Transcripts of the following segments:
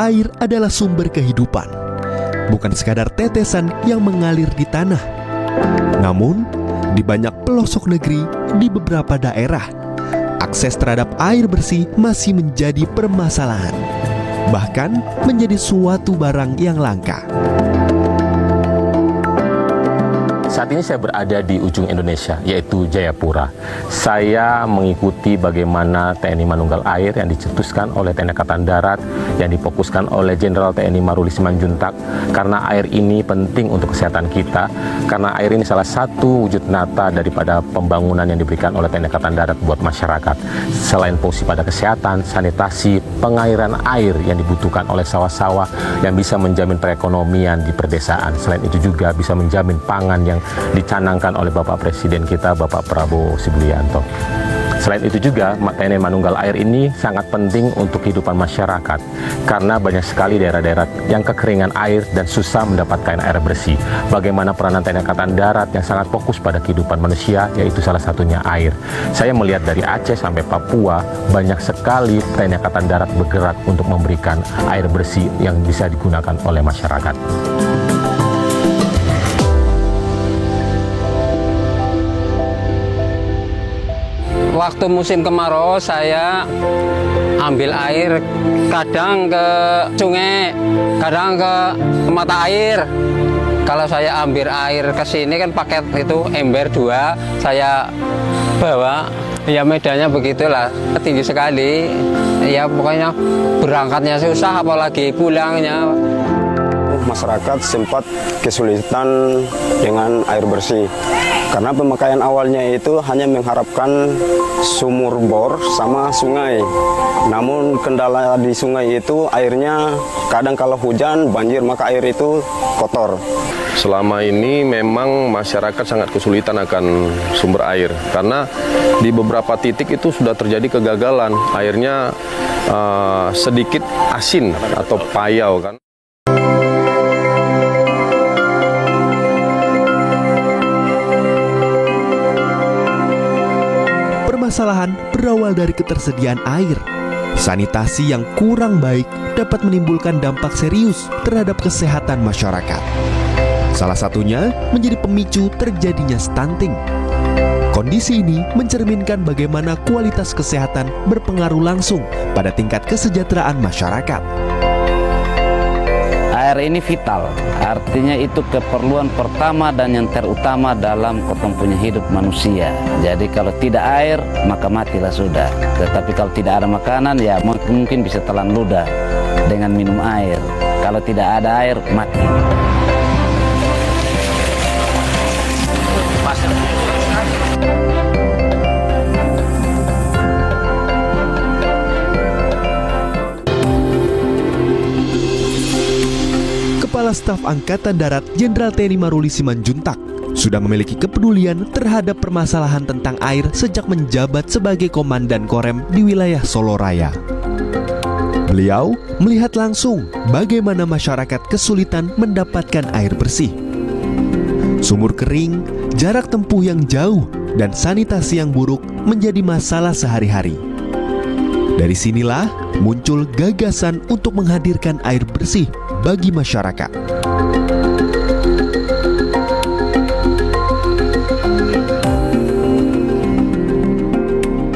Air adalah sumber kehidupan, bukan sekadar tetesan yang mengalir di tanah. Namun, di banyak pelosok negeri di beberapa daerah, akses terhadap air bersih masih menjadi permasalahan, bahkan menjadi suatu barang yang langka. Saat ini saya berada di ujung Indonesia, yaitu Jayapura. Saya mengikuti bagaimana TNI Manunggal Air yang dicetuskan oleh TNI Angkatan Darat, yang difokuskan oleh Jenderal TNI Maruli Simanjuntak, karena air ini penting untuk kesehatan kita, karena air ini salah satu wujud nyata daripada pembangunan yang diberikan oleh TNI Angkatan Darat buat masyarakat. Selain fungsi pada kesehatan, sanitasi, pengairan air yang dibutuhkan oleh sawah-sawah yang bisa menjamin perekonomian di perdesaan. Selain itu juga bisa menjamin pangan yang dicanangkan oleh Bapak Presiden kita, Bapak Prabowo Subianto. Selain itu juga, TNI Manunggal Air ini sangat penting untuk kehidupan masyarakat, karena banyak sekali daerah-daerah yang kekeringan air dan susah mendapatkan air bersih. Bagaimana peranan TNI Angkatan Darat yang sangat fokus pada kehidupan manusia, yaitu salah satunya air. Saya melihat dari Aceh sampai Papua, banyak sekali TNI Angkatan Darat bergerak untuk memberikan air bersih yang bisa digunakan oleh masyarakat. Waktu musim kemarau saya ambil air kadang ke sungai, kadang ke mata air. Kalau saya ambil air ke sini kan paket itu ember 2 saya bawa. Ya medannya begitulah, tinggi sekali. Ya pokoknya berangkatnya susah, apalagi pulangnya. Masyarakat sempat kesulitan dengan air bersih karena pemakaian awalnya itu hanya mengharapkan sumur bor sama sungai. Namun kendala di sungai itu airnya kadang kalau hujan banjir, maka air itu kotor. Selama ini memang masyarakat sangat kesulitan akan sumber air karena di beberapa titik itu sudah terjadi kegagalan, airnya sedikit asin atau payau kan. Permasalahan berawal dari ketersediaan air. Sanitasi yang kurang baik dapat menimbulkan dampak serius terhadap kesehatan masyarakat. Salah satunya menjadi pemicu terjadinya stunting. Kondisi ini mencerminkan bagaimana kualitas kesehatan berpengaruh langsung pada tingkat kesejahteraan masyarakat. Air ini vital, artinya itu keperluan pertama dan yang terutama dalam punya hidup manusia. Jadi kalau tidak air, maka matilah sudah. Tetapi kalau tidak ada makanan, ya mungkin bisa telan ludah dengan minum air. Kalau tidak ada air, mati. Kepala Staf Angkatan Darat Jenderal TNI Maruli Simanjuntak sudah memiliki kepedulian terhadap permasalahan tentang air sejak menjabat sebagai Komandan Korem di wilayah Solo Raya. Beliau melihat langsung bagaimana masyarakat kesulitan mendapatkan air bersih. Sumur kering, jarak tempuh yang jauh, dan sanitasi yang buruk menjadi masalah sehari-hari. Dari sinilah muncul gagasan untuk menghadirkan air bersih bagi masyarakat.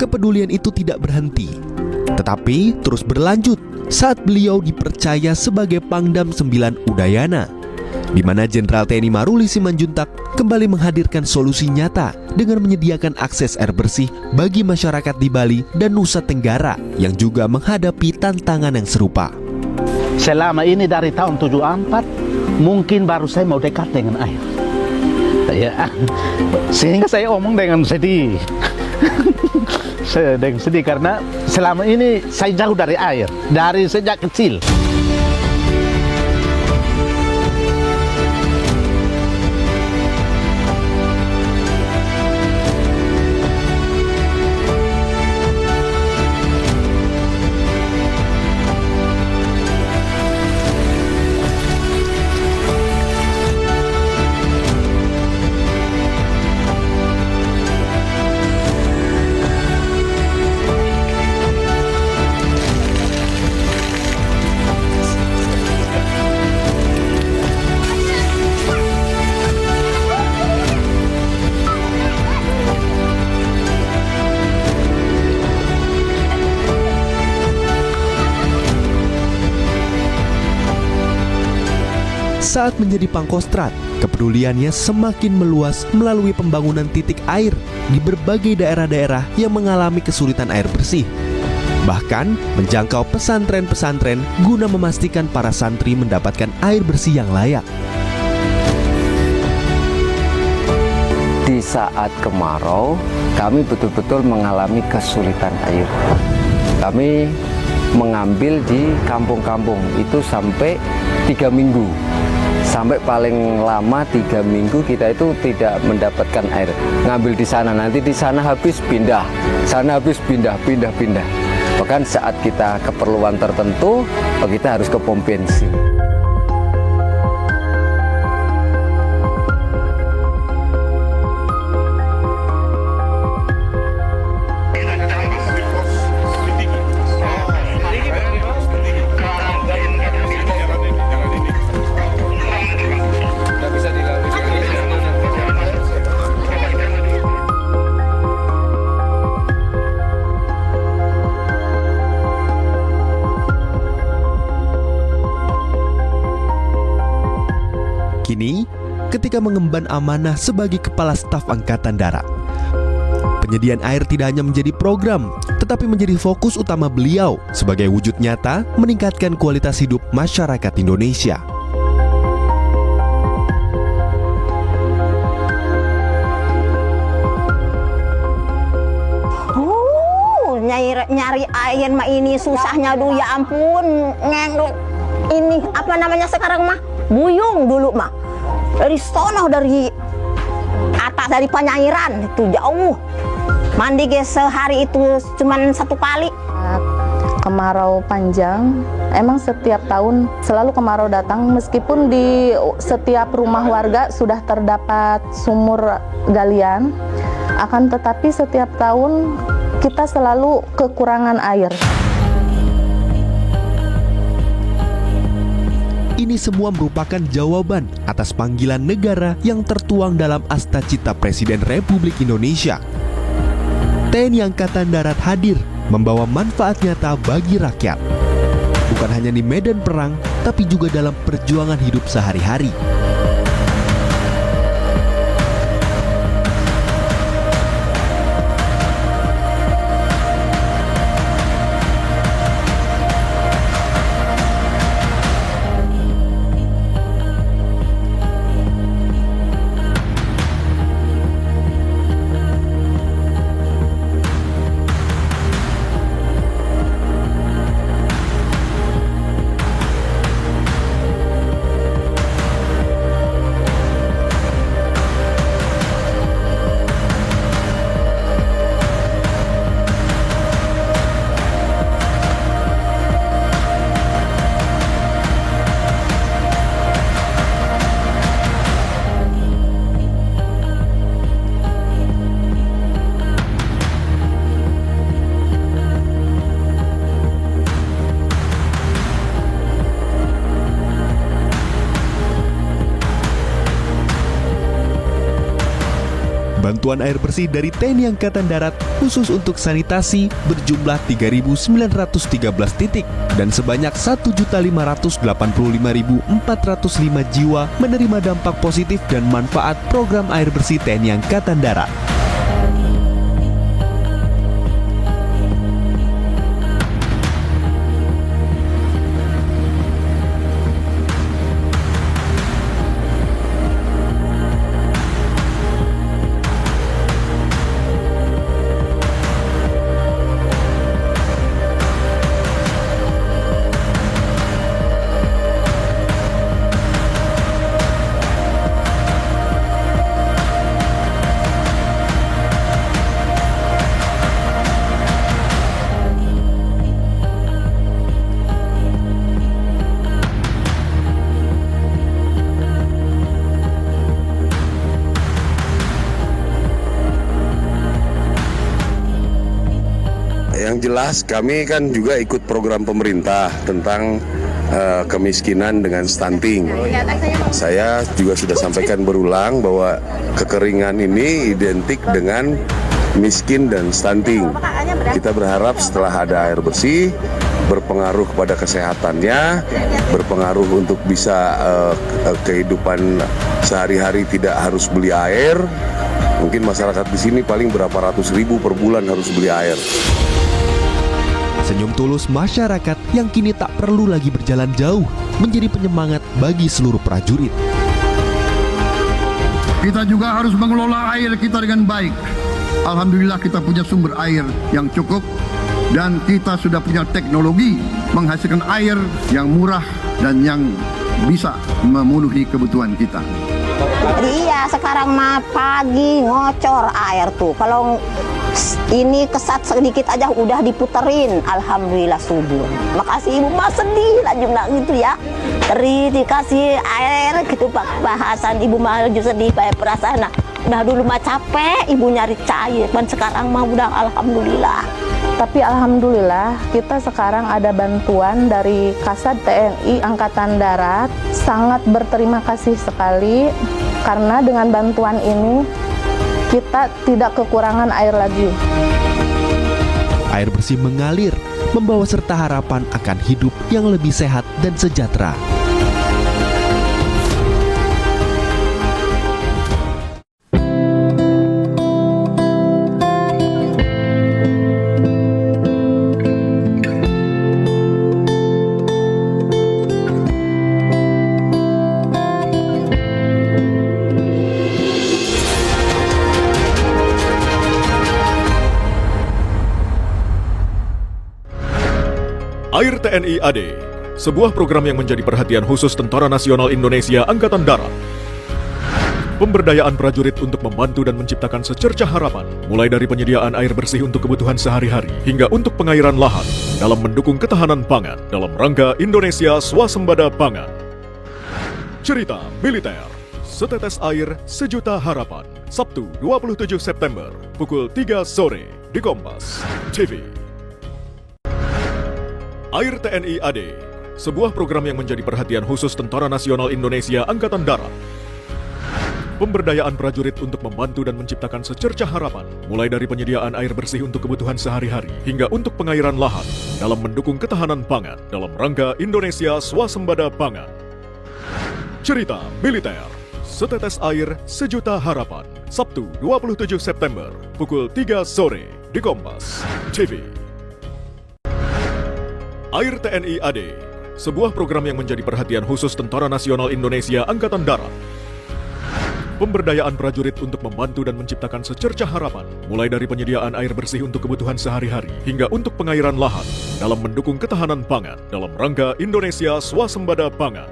Kepedulian itu tidak berhenti, tetapi terus berlanjut saat beliau dipercaya sebagai Pangdam 9 Udayana, di mana Jenderal TNI Maruli Simanjuntak kembali menghadirkan solusi nyata dengan menyediakan akses air bersih bagi masyarakat di Bali dan Nusa Tenggara yang juga menghadapi tantangan yang serupa. Selama ini dari tahun 74 mungkin baru saya mau dekat dengan air. Ya, sehingga saya omong dengan sedih. Saya dengan sedih karena selama ini saya jauh dari air dari sejak kecil. Saat menjadi Pangkostrat, kepeduliannya semakin meluas melalui pembangunan titik air di berbagai daerah-daerah yang mengalami kesulitan air bersih. Bahkan menjangkau pesantren-pesantren guna memastikan para santri mendapatkan air bersih yang layak. Di saat kemarau, kami betul-betul mengalami kesulitan air. Kami mengambil di kampung-kampung itu sampai 3 minggu. Sampai paling lama 3 minggu kita itu tidak mendapatkan air. Ngambil di sana, nanti di sana habis pindah, sana habis pindah. Bahkan saat kita keperluan tertentu, kita harus ke pom bensin. Kini, ketika mengemban amanah sebagai Kepala Staf Angkatan Darat, penyediaan air tidak hanya menjadi program, tetapi menjadi fokus utama beliau sebagai wujud nyata meningkatkan kualitas hidup masyarakat Indonesia. Nyari air mah ini susahnya dulu, ya ampun. Ini apa namanya sekarang mah? Buyung dulu mah. Dari sono, dari atas, dari Penyairan itu jauh. Mandi sehari itu cuman 1 kali. Kemarau panjang, emang setiap tahun selalu kemarau datang, meskipun di setiap rumah warga sudah terdapat sumur galian, akan tetapi setiap tahun kita selalu kekurangan air. Ini semua merupakan jawaban atas panggilan negara yang tertuang dalam Asta Cita Presiden Republik Indonesia. TNI Angkatan Darat hadir membawa manfaat nyata bagi rakyat. Bukan hanya di medan perang, tapi juga dalam perjuangan hidup sehari-hari. Bantuan air bersih dari TNI Angkatan Darat khusus untuk sanitasi berjumlah 3.913 titik dan sebanyak 1.585.405 jiwa menerima dampak positif dan manfaat program air bersih TNI Angkatan Darat. Yang jelas kami kan juga ikut program pemerintah tentang kemiskinan dengan stunting. Saya juga sudah sampaikan berulang bahwa kekeringan ini identik dengan miskin dan stunting. Kita berharap setelah ada air bersih, berpengaruh kepada kesehatannya, berpengaruh untuk bisa kehidupan sehari-hari tidak harus beli air. Mungkin masyarakat di sini paling berapa ratus ribu per bulan harus beli air. Senyum tulus masyarakat yang kini tak perlu lagi berjalan jauh menjadi penyemangat bagi seluruh prajurit. Kita juga harus mengelola air kita dengan baik. Alhamdulillah kita punya sumber air yang cukup dan kita sudah punya teknologi menghasilkan air yang murah dan yang bisa memenuhi kebutuhan kita. Iya, sekarang mah pagi ngocor air tuh. Kalau ini kesat sedikit aja udah diputerin. Alhamdulillah subur. Makasih Ibu mah sedih lah jumlah gitu ya. Dikasih air gitu bahasan Ibu mah sedih kayak perasaan. Nah, udah dulu mah capek Ibu nyari cair. Dan sekarang mah udah alhamdulillah. Tapi alhamdulillah kita sekarang ada bantuan dari Kasat TNI Angkatan Darat. Sangat berterima kasih sekali karena dengan bantuan ini kita tidak kekurangan air lagi. Air bersih mengalir, membawa serta harapan akan hidup yang lebih sehat dan sejahtera. Air TNI AD, sebuah program yang menjadi perhatian khusus Tentara Nasional Indonesia Angkatan Darat. Pemberdayaan prajurit untuk membantu dan menciptakan secercah harapan, mulai dari penyediaan air bersih untuk kebutuhan sehari-hari, hingga untuk pengairan lahan, dalam mendukung ketahanan pangan dalam rangka Indonesia Swasembada Pangan. Cerita Militer, Setetes Air Sejuta Harapan, Sabtu 27 September, pukul 3 sore, di Kompas TV. Air TNI AD, sebuah program yang menjadi perhatian khusus Tentara Nasional Indonesia Angkatan Darat. Pemberdayaan prajurit untuk membantu dan menciptakan secercah harapan, mulai dari penyediaan air bersih untuk kebutuhan sehari-hari, hingga untuk pengairan lahan, dalam mendukung ketahanan pangan dalam rangka Indonesia Swasembada Pangan. Cerita Militer, Setetes Air Sejuta Harapan, Sabtu 27 September, pukul 3 sore, di Kompas TV. Air TNI AD, sebuah program yang menjadi perhatian khusus Tentara Nasional Indonesia Angkatan Darat. Pemberdayaan prajurit untuk membantu dan menciptakan secercah harapan, mulai dari penyediaan air bersih untuk kebutuhan sehari-hari, hingga untuk pengairan lahan, dalam mendukung ketahanan pangan dalam rangka Indonesia Swasembada Pangan.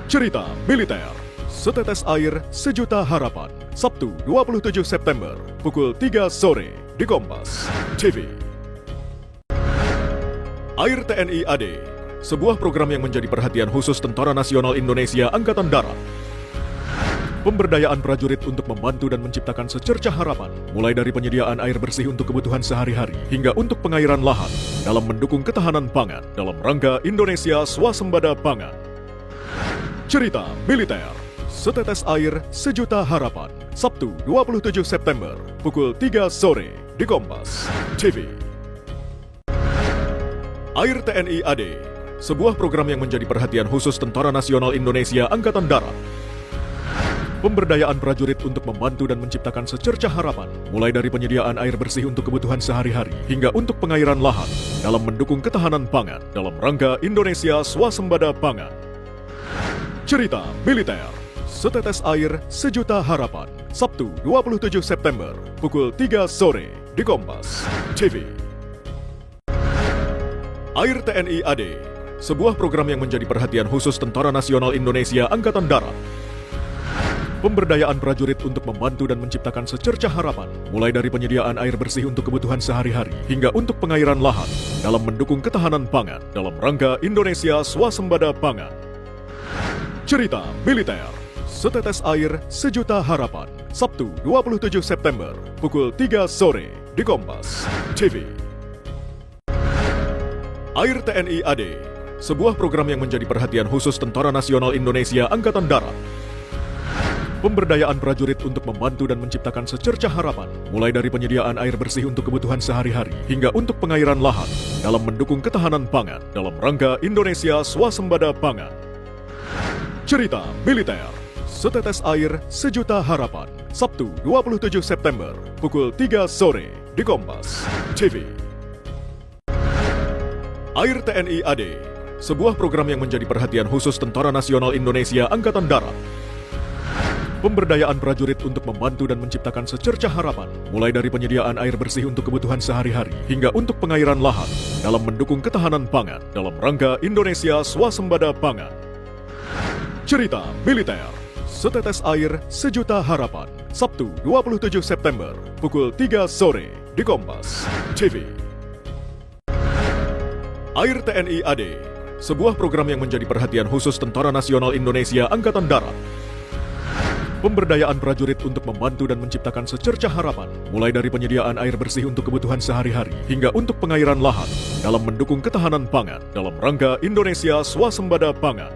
Cerita Militer, Setetes Air Sejuta Harapan, Sabtu 27 September, pukul 3 sore, di Kompas TV. Air TNI AD, sebuah program yang menjadi perhatian khusus Tentara Nasional Indonesia Angkatan Darat. Pemberdayaan prajurit untuk membantu dan menciptakan secercah harapan, mulai dari penyediaan air bersih untuk kebutuhan sehari-hari, hingga untuk pengairan lahan, dalam mendukung ketahanan pangan dalam rangka Indonesia Swasembada Pangan. Cerita Militer, Setetes Air Sejuta Harapan, Sabtu 27 September, pukul 3 sore, di Kompas TV. Air TNI AD, sebuah program yang menjadi perhatian khusus Tentara Nasional Indonesia Angkatan Darat. Pemberdayaan prajurit untuk membantu dan menciptakan secercah harapan, mulai dari penyediaan air bersih untuk kebutuhan sehari-hari, hingga untuk pengairan lahan, dalam mendukung ketahanan pangan dalam rangka Indonesia Swasembada Pangan. Cerita Militer, Setetes Air Sejuta Harapan, Sabtu 27 September, pukul 3 sore, di Kompas TV. Air TNI AD, sebuah program yang menjadi perhatian khusus Tentara Nasional Indonesia Angkatan Darat. Pemberdayaan prajurit untuk membantu dan menciptakan secercah harapan, mulai dari penyediaan air bersih untuk kebutuhan sehari-hari, hingga untuk pengairan lahan, dalam mendukung ketahanan pangan dalam rangka Indonesia Swasembada Pangan. Cerita Militer, Setetes Air Sejuta Harapan, Sabtu 27 September, pukul 3 sore, di Kompas TV. Air TNI AD, sebuah program yang menjadi perhatian khusus Tentara Nasional Indonesia Angkatan Darat. Pemberdayaan prajurit untuk membantu dan menciptakan secercah harapan, mulai dari penyediaan air bersih untuk kebutuhan sehari-hari hingga untuk pengairan lahan dalam mendukung ketahanan pangan dalam rangka Indonesia Swasembada Pangan. Cerita Militer, Setetes Air Sejuta Harapan, Sabtu 27 September pukul 3 sore di Kompas TV. Air TNI AD, sebuah program yang menjadi perhatian khusus Tentara Nasional Indonesia Angkatan Darat. Pemberdayaan prajurit untuk membantu dan menciptakan secercah harapan, mulai dari penyediaan air bersih untuk kebutuhan sehari-hari hingga untuk pengairan lahan dalam mendukung ketahanan pangan dalam rangka Indonesia Swasembada Pangan. Cerita Militer, Setetes Air Sejuta Harapan, Sabtu 27 September pukul 3 sore di Kompas TV. Air TNI AD, sebuah program yang menjadi perhatian khusus Tentara Nasional Indonesia Angkatan Darat. Pemberdayaan prajurit untuk membantu dan menciptakan secercah harapan, mulai dari penyediaan air bersih untuk kebutuhan sehari-hari hingga untuk pengairan lahan dalam mendukung ketahanan pangan dalam rangka Indonesia Swasembada Pangan.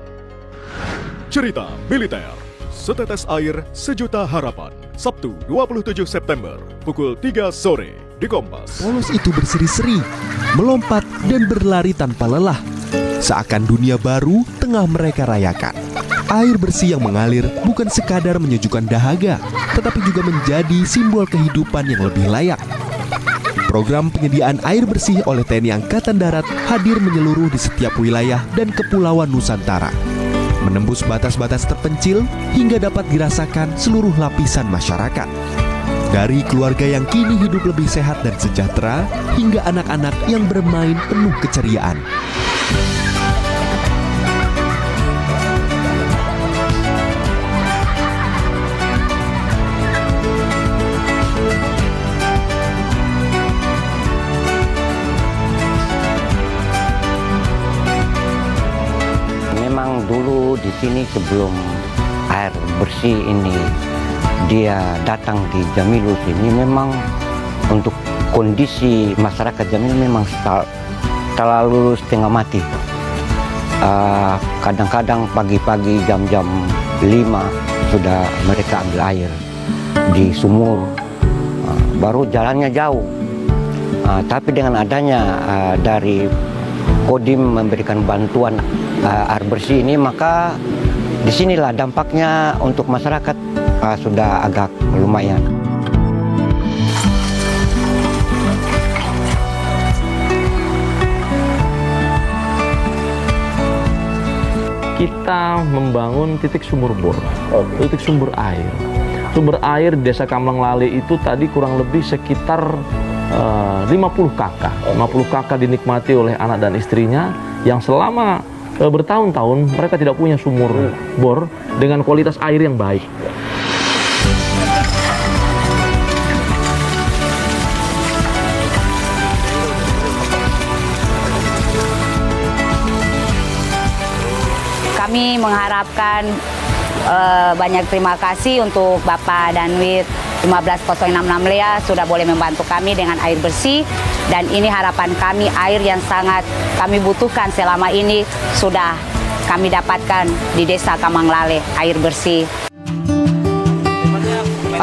Cerita Militer, Setetes Air Sejuta Harapan, Sabtu 27 September pukul 3 sore di Kompas. Polos itu berseri-seri, melompat dan berlari tanpa lelah, seakan dunia baru tengah mereka rayakan. Air bersih yang mengalir bukan sekadar menyejukkan dahaga, tetapi juga menjadi simbol kehidupan yang lebih layak. Program penyediaan air bersih oleh TNI Angkatan Darat hadir menyeluruh di setiap wilayah dan kepulauan Nusantara, menembus batas-batas terpencil hingga dapat dirasakan seluruh lapisan masyarakat. Dari keluarga yang kini hidup lebih sehat dan sejahtera, hingga anak-anak yang bermain penuh keceriaan. Dulu di sini sebelum air bersih ini dia datang di Jamilus ini, memang untuk kondisi masyarakat Jamilus memang terlalu setengah mati. Kadang-kadang pagi-pagi jam-jam 5 sudah mereka ambil air di sumur, baru jalannya jauh. Tapi dengan adanya dari Kodim memberikan bantuan air bersih ini, maka disinilah dampaknya untuk masyarakat sudah agak lumayan. Kita membangun titik sumur bor, titik sumber air. Sumber air di Desa Kambang Lale itu tadi kurang lebih sekitar 50 kakak. 50 kakak dinikmati oleh anak dan istrinya yang selama bertahun-tahun mereka tidak punya sumur bor dengan kualitas air yang baik. Kami mengharapkan banyak terima kasih untuk Bapak Danwit 15.066 Lea sudah boleh membantu kami dengan air bersih, dan ini harapan kami, air yang sangat kami butuhkan selama ini sudah kami dapatkan di Desa Kambang Lale, air bersih.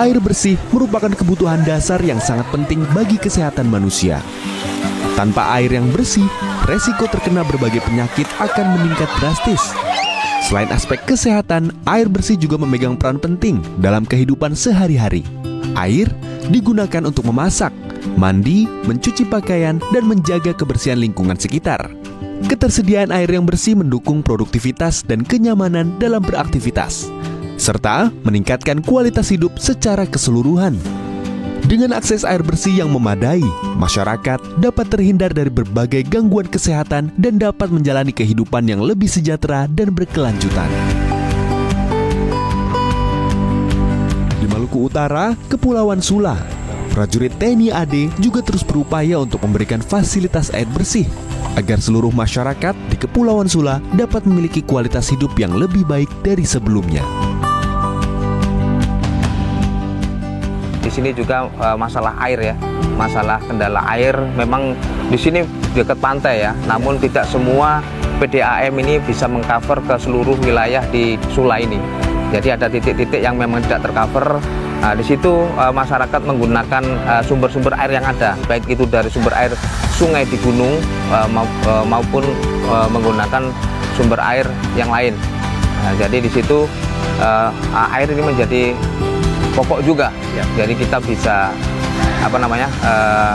Air bersih merupakan kebutuhan dasar yang sangat penting bagi kesehatan manusia. Tanpa air yang bersih, resiko terkena berbagai penyakit akan meningkat drastis. Selain aspek kesehatan, air bersih juga memegang peran penting dalam kehidupan sehari-hari. Air digunakan untuk memasak, mandi, mencuci pakaian, dan menjaga kebersihan lingkungan sekitar. Ketersediaan air yang bersih mendukung produktivitas dan kenyamanan dalam beraktivitas, serta meningkatkan kualitas hidup secara keseluruhan. Dengan akses air bersih yang memadai, masyarakat dapat terhindar dari berbagai gangguan kesehatan dan dapat menjalani kehidupan yang lebih sejahtera dan berkelanjutan. Di Maluku Utara, Kepulauan Sula, prajurit TNI AD juga terus berupaya untuk memberikan fasilitas air bersih agar seluruh masyarakat di Kepulauan Sula dapat memiliki kualitas hidup yang lebih baik dari sebelumnya. Di sini juga masalah air ya, masalah kendala air. Memang di sini dekat pantai ya, namun tidak semua PDAM ini bisa mengcover ke seluruh wilayah di Sula ini. Jadi ada titik-titik yang memang tidak tercover. Nah, di situ masyarakat menggunakan sumber-sumber air yang ada, baik itu dari sumber air sungai di gunung maupun menggunakan sumber air yang lain. Nah, jadi di situ air ini menjadi pokok juga. Jadi kita bisa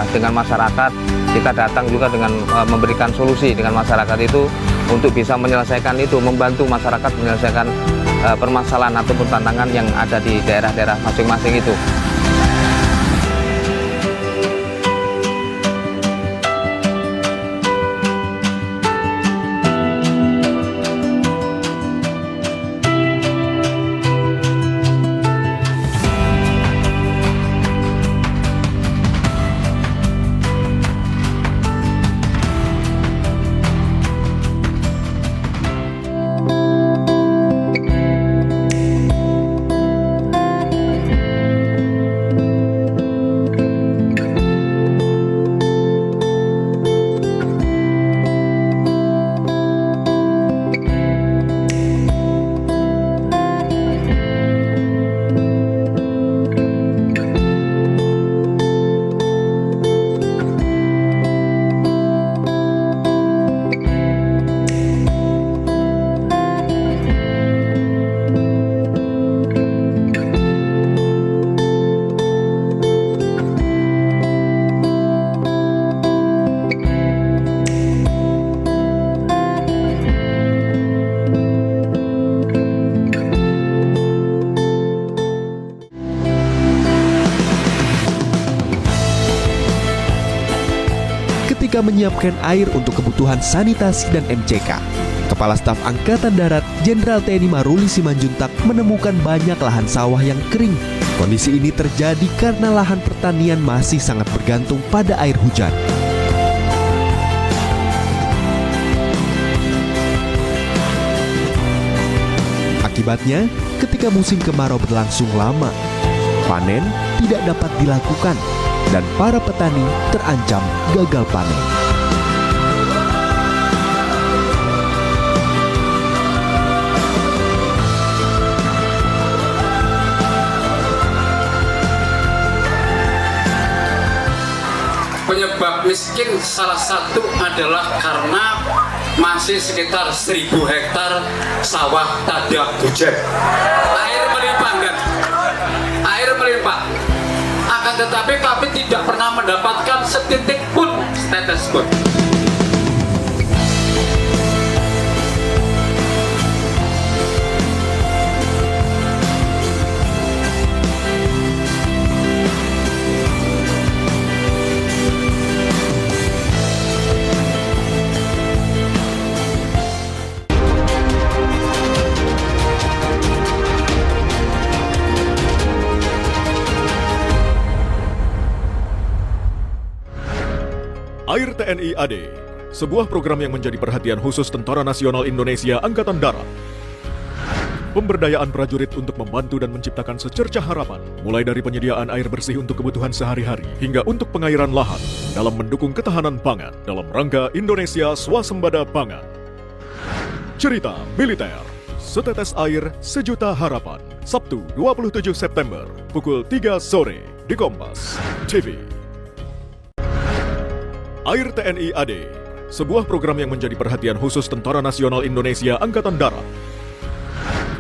dengan masyarakat kita datang juga dengan memberikan solusi dengan masyarakat itu untuk bisa menyelesaikan itu, membantu masyarakat menyelesaikan permasalahan ataupun tantangan yang ada di daerah-daerah masing-masing itu. Ketika menyiapkan air untuk kebutuhan sanitasi dan MCK, Kepala Staf Angkatan Darat Jenderal TNI Maruli Simanjuntak menemukan banyak lahan sawah yang kering. Kondisi ini terjadi karena lahan pertanian masih sangat bergantung pada air hujan. Akibatnya, ketika musim kemarau berlangsung lama, panen tidak dapat dilakukan dan para petani terancam gagal panen. Penyebab miskin salah satu adalah karena masih sekitar 1000 hektar sawah tadak hujan. Air melimpah kan? Air melimpah. Akan tetapi kami tidak pernah mendapatkan setitik pun, setetes pun. Air TNI AD, sebuah program yang menjadi perhatian khusus Tentara Nasional Indonesia Angkatan Darat. Pemberdayaan prajurit untuk membantu dan menciptakan secercah harapan, mulai dari penyediaan air bersih untuk kebutuhan sehari-hari, hingga untuk pengairan lahan, dalam mendukung ketahanan pangan, dalam rangka Indonesia Swasembada Pangan. Cerita Militer, Setetes Air Sejuta Harapan, Sabtu 27 September, pukul 3 sore, di Kompas TV. Air TNI AD, sebuah program yang menjadi perhatian khusus Tentara Nasional Indonesia Angkatan Darat.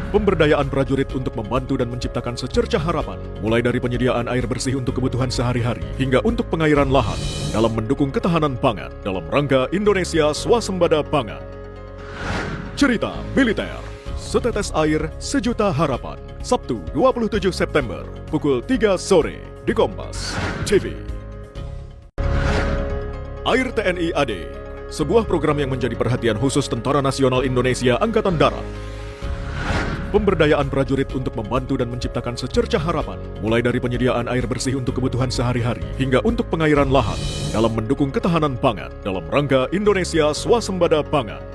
Pemberdayaan prajurit untuk membantu dan menciptakan secercah harapan, mulai dari penyediaan air bersih untuk kebutuhan sehari-hari, hingga untuk pengairan lahan, dalam mendukung ketahanan pangan, dalam rangka Indonesia Swasembada Pangan. Cerita Militer, Setetes Air Sejuta Harapan, Sabtu 27 September, pukul 3 sore, di Kompas TV. Air TNI AD, sebuah program yang menjadi perhatian khusus Tentara Nasional Indonesia Angkatan Darat. Pemberdayaan prajurit untuk membantu dan menciptakan secercah harapan, mulai dari penyediaan air bersih untuk kebutuhan sehari-hari, hingga untuk pengairan lahan, dalam mendukung ketahanan pangan, dalam rangka Indonesia Swasembada Pangan.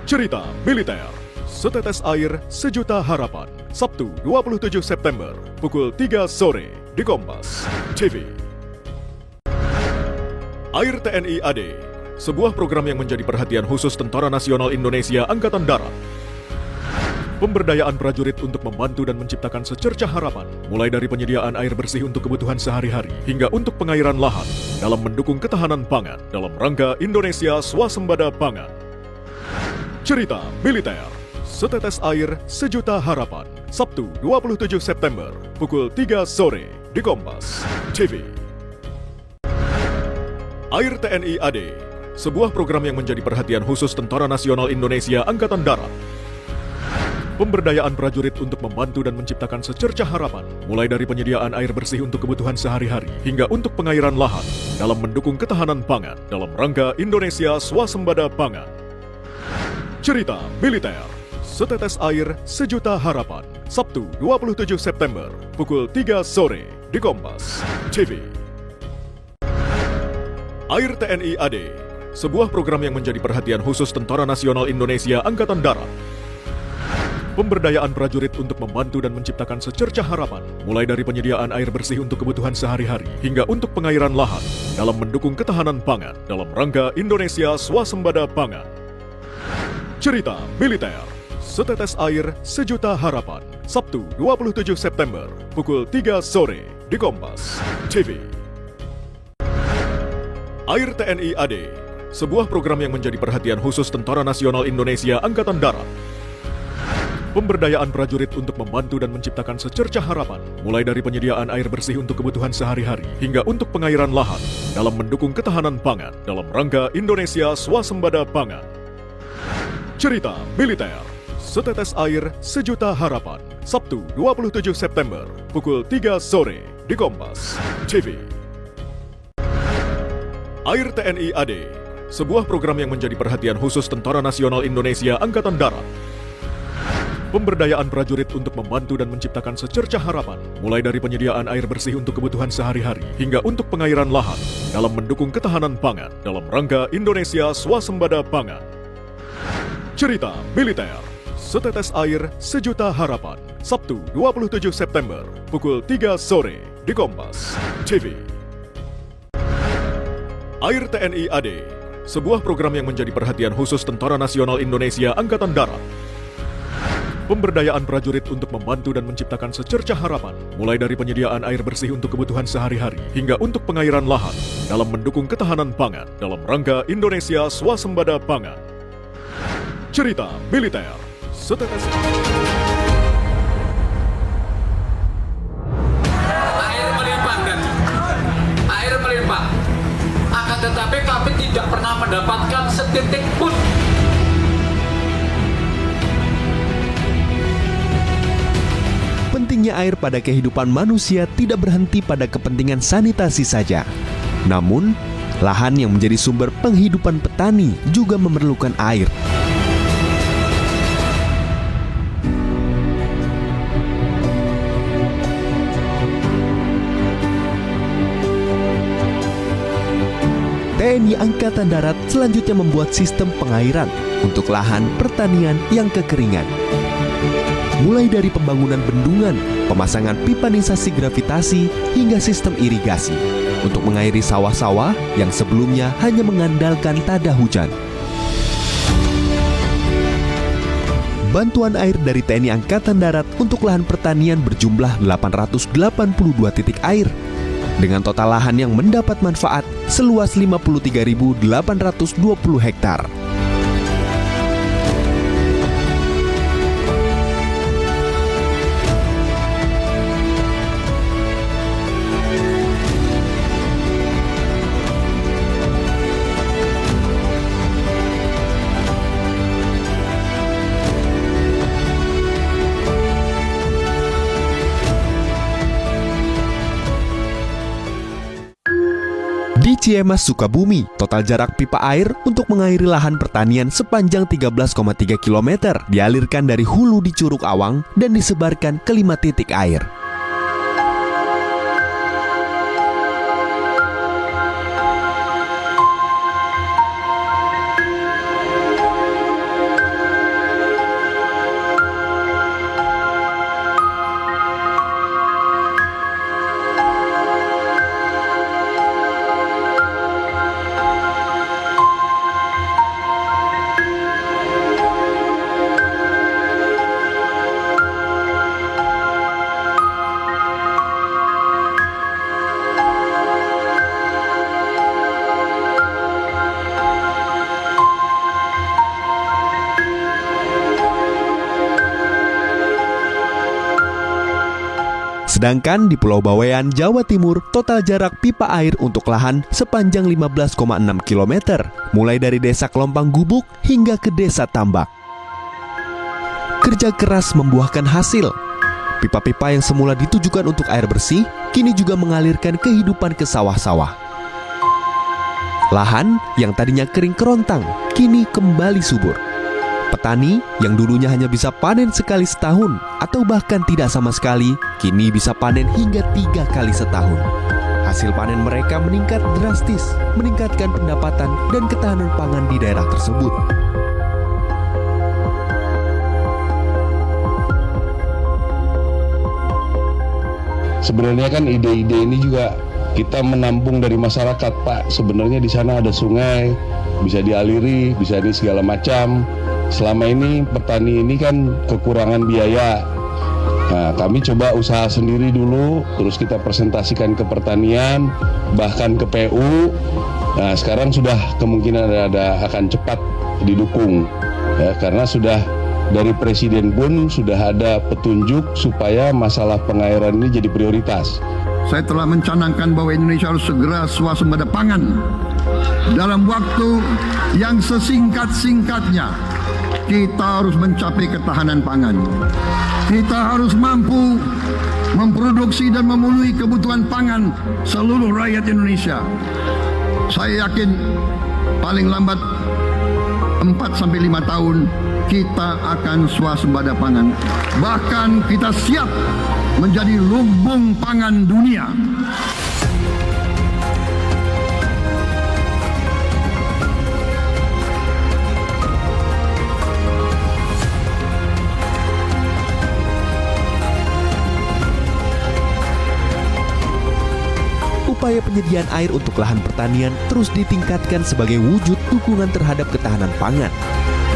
Cerita Militer, Setetes Air Sejuta Harapan, Sabtu 27 September, pukul 3 sore, di Kompas TV. Air TNI AD, sebuah program yang menjadi perhatian khusus Tentara Nasional Indonesia Angkatan Darat. Pemberdayaan prajurit untuk membantu dan menciptakan secercah harapan, mulai dari penyediaan air bersih untuk kebutuhan sehari-hari hingga untuk pengairan lahan dalam mendukung ketahanan pangan dalam rangka Indonesia Swasembada Pangan. Cerita Militer, Setetes Air Sejuta Harapan, Sabtu 27 September pukul 3 sore di Kompas TV. Air TNI AD, sebuah program yang menjadi perhatian khusus Tentara Nasional Indonesia Angkatan Darat. Pemberdayaan prajurit untuk membantu dan menciptakan secercah harapan, mulai dari penyediaan air bersih untuk kebutuhan sehari-hari hingga untuk pengairan lahan dalam mendukung ketahanan pangan dalam rangka Indonesia Swasembada Pangan. Cerita Militer, Setetes Air Sejuta Harapan, Sabtu 27 September pukul 3 sore di Kompas TV. Air TNI AD, sebuah program yang menjadi perhatian khusus Tentara Nasional Indonesia Angkatan Darat. Pemberdayaan prajurit untuk membantu dan menciptakan secercah harapan, mulai dari penyediaan air bersih untuk kebutuhan sehari-hari hingga untuk pengairan lahan dalam mendukung ketahanan pangan dalam rangka Indonesia Swasembada Pangan. Cerita Militer, Setetes Air Sejuta Harapan, Sabtu 27 September pukul 3 sore di Kompas TV. Air TNI AD, sebuah program yang menjadi perhatian khusus Tentara Nasional Indonesia Angkatan Darat. Pemberdayaan prajurit untuk membantu dan menciptakan secercah harapan, mulai dari penyediaan air bersih untuk kebutuhan sehari-hari hingga untuk pengairan lahan dalam mendukung ketahanan pangan dalam rangka Indonesia Swasembada Pangan. Cerita Militer, Setetes Air Sejuta Harapan, Sabtu 27 September pukul 3 sore di Kompas TV. Air TNI AD, sebuah program yang menjadi perhatian khusus Tentara Nasional Indonesia Angkatan Darat. Pemberdayaan prajurit untuk membantu dan menciptakan secercah harapan, mulai dari penyediaan air bersih untuk kebutuhan sehari-hari hingga untuk pengairan lahan dalam mendukung ketahanan pangan dalam rangka Indonesia Swasembada Pangan. Cerita Militer, Setetes Air Sejuta Harapan, Sabtu 27 September pukul 3 sore di Kompas TV. Air TNI AD, sebuah program yang menjadi perhatian khusus Tentara Nasional Indonesia Angkatan Darat. Pemberdayaan prajurit untuk membantu dan menciptakan secercah harapan, mulai dari penyediaan air bersih untuk kebutuhan sehari-hari hingga untuk pengairan lahan dalam mendukung ketahanan pangan dalam rangka Indonesia Swasembada Pangan. Cerita Militer, Setetes Air melimpah dan air melimpah. Akan tetapi kami tidak pernah mendapatkan setitik pun. Pentingnya air pada kehidupan manusia tidak berhenti pada kepentingan sanitasi saja. Namun, lahan yang menjadi sumber penghidupan petani juga memerlukan air. TNI Angkatan Darat selanjutnya membuat sistem pengairan untuk lahan pertanian yang kekeringan. Mulai dari pembangunan bendungan, pemasangan pipanisasi gravitasi, hingga sistem irigasi untuk mengairi sawah-sawah yang sebelumnya hanya mengandalkan tada hujan. Bantuan air dari TNI Angkatan Darat untuk lahan pertanian berjumlah 882 titik air, dengan total lahan yang mendapat manfaat seluas 53.820 hektar. Di Ciemas, Sukabumi, total jarak pipa air untuk mengairi lahan pertanian sepanjang 13,3 km dialirkan dari hulu di Curug Awang dan disebarkan ke 5 titik air. Sedangkan di Pulau Bawean, Jawa Timur, total jarak pipa air untuk lahan sepanjang 15,6 km, mulai dari Desa Kelompang Gubuk hingga ke Desa Tambak. Kerja keras membuahkan hasil. Pipa-pipa yang semula ditujukan untuk air bersih, kini juga mengalirkan kehidupan ke sawah-sawah. Lahan yang tadinya kering kerontang, kini kembali subur. Petani yang dulunya hanya bisa panen sekali setahun atau bahkan tidak sama sekali, kini bisa panen hingga 3 kali setahun. Hasil panen mereka meningkat drastis, meningkatkan pendapatan dan ketahanan pangan di daerah tersebut. Sebenarnya kan ide-ide ini juga kita menampung dari masyarakat, Pak. Sebenarnya di sana ada sungai, bisa dialiri, bisa ini segala macam. Selama ini petani ini kan kekurangan biaya. Nah, kami coba usaha sendiri dulu, terus kita presentasikan ke pertanian, bahkan ke PU. Nah, sekarang sudah kemungkinan akan cepat didukung, ya, karena sudah dari Presiden pun sudah ada petunjuk supaya masalah pengairan ini jadi prioritas. Saya telah mencanangkan bahwa Indonesia harus segera swasembada pangan. Dalam waktu yang sesingkat-singkatnya, kita harus mencapai ketahanan pangan. Kita harus mampu memproduksi dan memenuhi kebutuhan pangan seluruh rakyat Indonesia. Saya yakin paling lambat 4-5 tahun kita akan swasembada pangan. Bahkan kita siap menjadi lumbung pangan dunia. Upaya penyediaan air untuk lahan pertanian terus ditingkatkan sebagai wujud dukungan terhadap ketahanan pangan.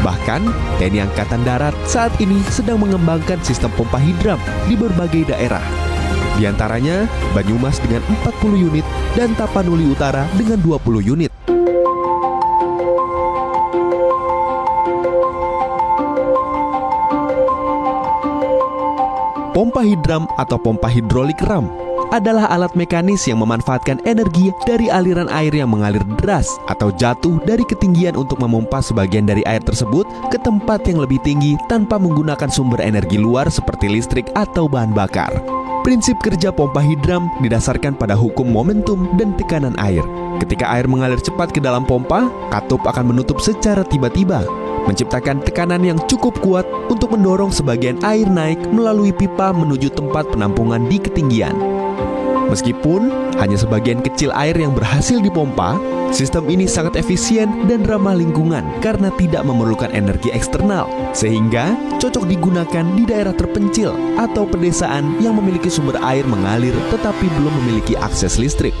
Bahkan, TNI Angkatan Darat saat ini sedang mengembangkan sistem pompa hidram di berbagai daerah. Di antaranya, Banyumas dengan 40 unit dan Tapanuli Utara dengan 20 unit. Pompa hidram atau pompa hidrolik ram adalah alat mekanis yang memanfaatkan energi dari aliran air yang mengalir deras atau jatuh dari ketinggian untuk memompa sebagian dari air tersebut ke tempat yang lebih tinggi tanpa menggunakan sumber energi luar seperti listrik atau bahan bakar. Prinsip kerja pompa hidram didasarkan pada hukum momentum dan tekanan air. Ketika air mengalir cepat ke dalam pompa, katup akan menutup secara tiba-tiba, menciptakan tekanan yang cukup kuat untuk mendorong sebagian air naik melalui pipa menuju tempat penampungan di ketinggian. Meskipun hanya sebagian kecil air yang berhasil dipompa, sistem ini sangat efisien dan ramah lingkungan karena tidak memerlukan energi eksternal, sehingga cocok digunakan di daerah terpencil atau pedesaan yang memiliki sumber air mengalir tetapi belum memiliki akses listrik.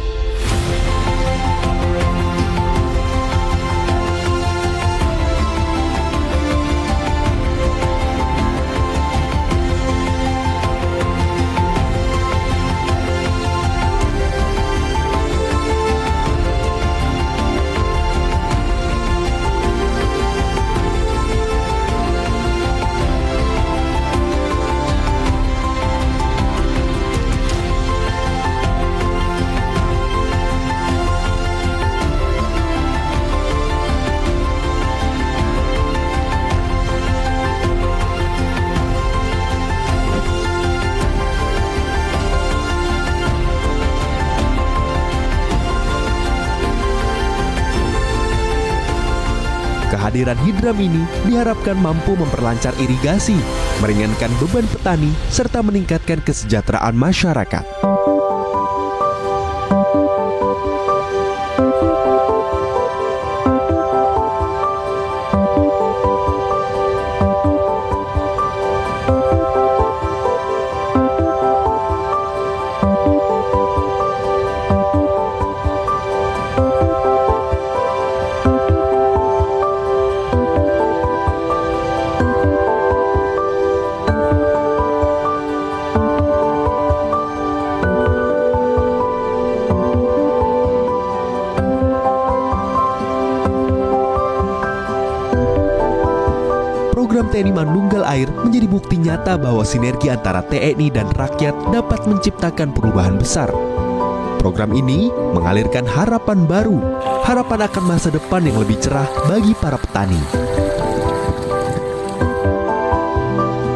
Kehadiran hidram ini diharapkan mampu memperlancar irigasi, meringankan beban petani, serta meningkatkan kesejahteraan masyarakat. TNI Manunggal Air menjadi bukti nyata bahwa sinergi antara TNI dan rakyat dapat menciptakan perubahan besar. Program ini mengalirkan harapan baru, harapan akan masa depan yang lebih cerah bagi para petani.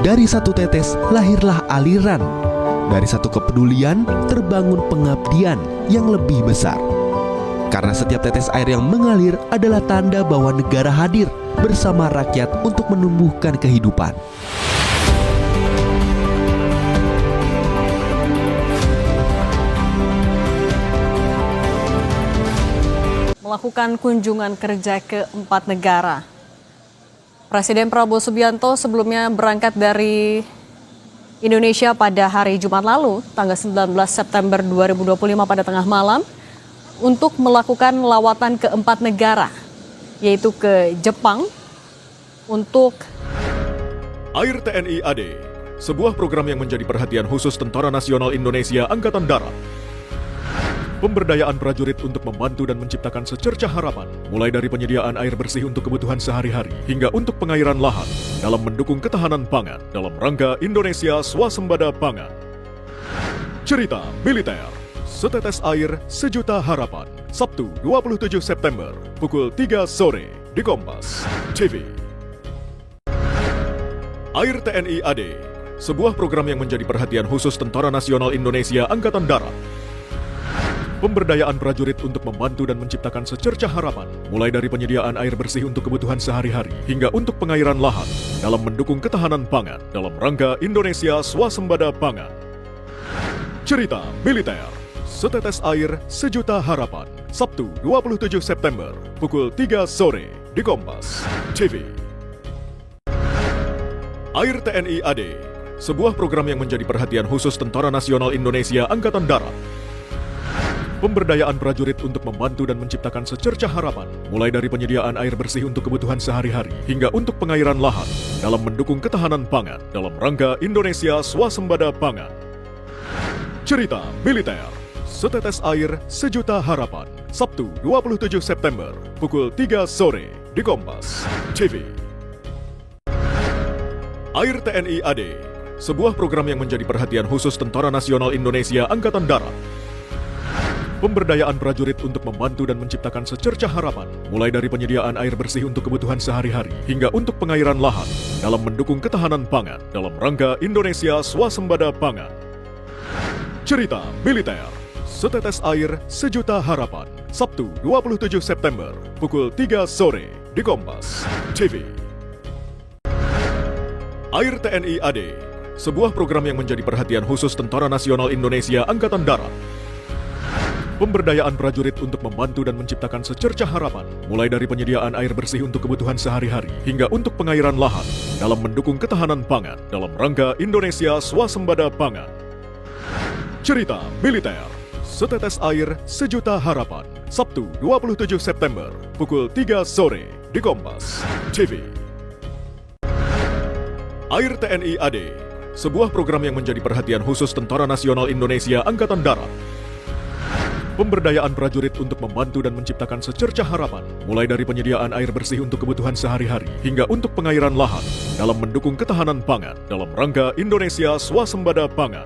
Dari satu tetes lahirlah aliran. Dari satu kepedulian terbangun pengabdian yang lebih besar. Karena setiap tetes air yang mengalir adalah tanda bahwa negara hadir bersama rakyat untuk menumbuhkan kehidupan. Melakukan kunjungan kerja ke 4 negara. Presiden Prabowo Subianto sebelumnya berangkat dari Indonesia pada hari Jumat lalu, tanggal 19 September 2025 pada tengah malam, untuk melakukan lawatan ke 4 negara, yaitu ke Jepang, untuk Air TNI AD, sebuah program yang menjadi perhatian khusus Tentara Nasional Indonesia Angkatan Darat. Pemberdayaan prajurit untuk membantu dan menciptakan secercah harapan, mulai dari penyediaan air bersih untuk kebutuhan sehari-hari, hingga untuk pengairan lahan, dalam mendukung ketahanan pangan dalam rangka Indonesia Swasembada Pangan. Cerita Militer, Setetes Air Sejuta Harapan, Sabtu 27 September, pukul 3 sore, di Kompas TV. Air TNI AD, sebuah program yang menjadi perhatian khusus Tentara Nasional Indonesia Angkatan Darat. Pemberdayaan prajurit untuk membantu dan menciptakan secercah harapan, mulai dari penyediaan air bersih untuk kebutuhan sehari-hari, hingga untuk pengairan lahan, dalam mendukung ketahanan pangan dalam rangka Indonesia Swasembada Pangan. Cerita Militer, Setetes Air Sejuta Harapan, Sabtu 27 September, pukul 3 sore, di Kompas TV. Air TNI AD, sebuah program yang menjadi perhatian khusus Tentara Nasional Indonesia Angkatan Darat. Pemberdayaan prajurit untuk membantu dan menciptakan secercah harapan, mulai dari penyediaan air bersih untuk kebutuhan sehari-hari, hingga untuk pengairan lahan, dalam mendukung ketahanan pangan dalam rangka Indonesia Swasembada Pangan. Cerita Militer, Setetes Air Sejuta Harapan, Sabtu 27 September, pukul 3 sore, di Kompas TV. Air TNI AD, sebuah program yang menjadi perhatian khusus Tentara Nasional Indonesia Angkatan Darat. Pemberdayaan prajurit untuk membantu dan menciptakan secercah harapan, mulai dari penyediaan air bersih untuk kebutuhan sehari-hari, hingga untuk pengairan lahan, dalam mendukung ketahanan pangan dalam rangka Indonesia Swasembada Pangan. Cerita Militer, Setetes Air Sejuta Harapan, Sabtu 27 September, pukul 3 sore, di Kompas TV. Air TNI AD, sebuah program yang menjadi perhatian khusus Tentara Nasional Indonesia Angkatan Darat. Pemberdayaan prajurit untuk membantu dan menciptakan secercah harapan, mulai dari penyediaan air bersih untuk kebutuhan sehari-hari, hingga untuk pengairan lahan, dalam mendukung ketahanan pangan dalam rangka Indonesia Swasembada Pangan. Cerita Militer, Setetes Air Sejuta Harapan, Sabtu 27 September, pukul 3 sore, di Kompas TV. Air TNI AD, sebuah program yang menjadi perhatian khusus Tentara Nasional Indonesia Angkatan Darat. Pemberdayaan prajurit untuk membantu dan menciptakan secercah harapan, mulai dari penyediaan air bersih untuk kebutuhan sehari-hari, hingga untuk pengairan lahan, dalam mendukung ketahanan pangan dalam rangka Indonesia Swasembada Pangan.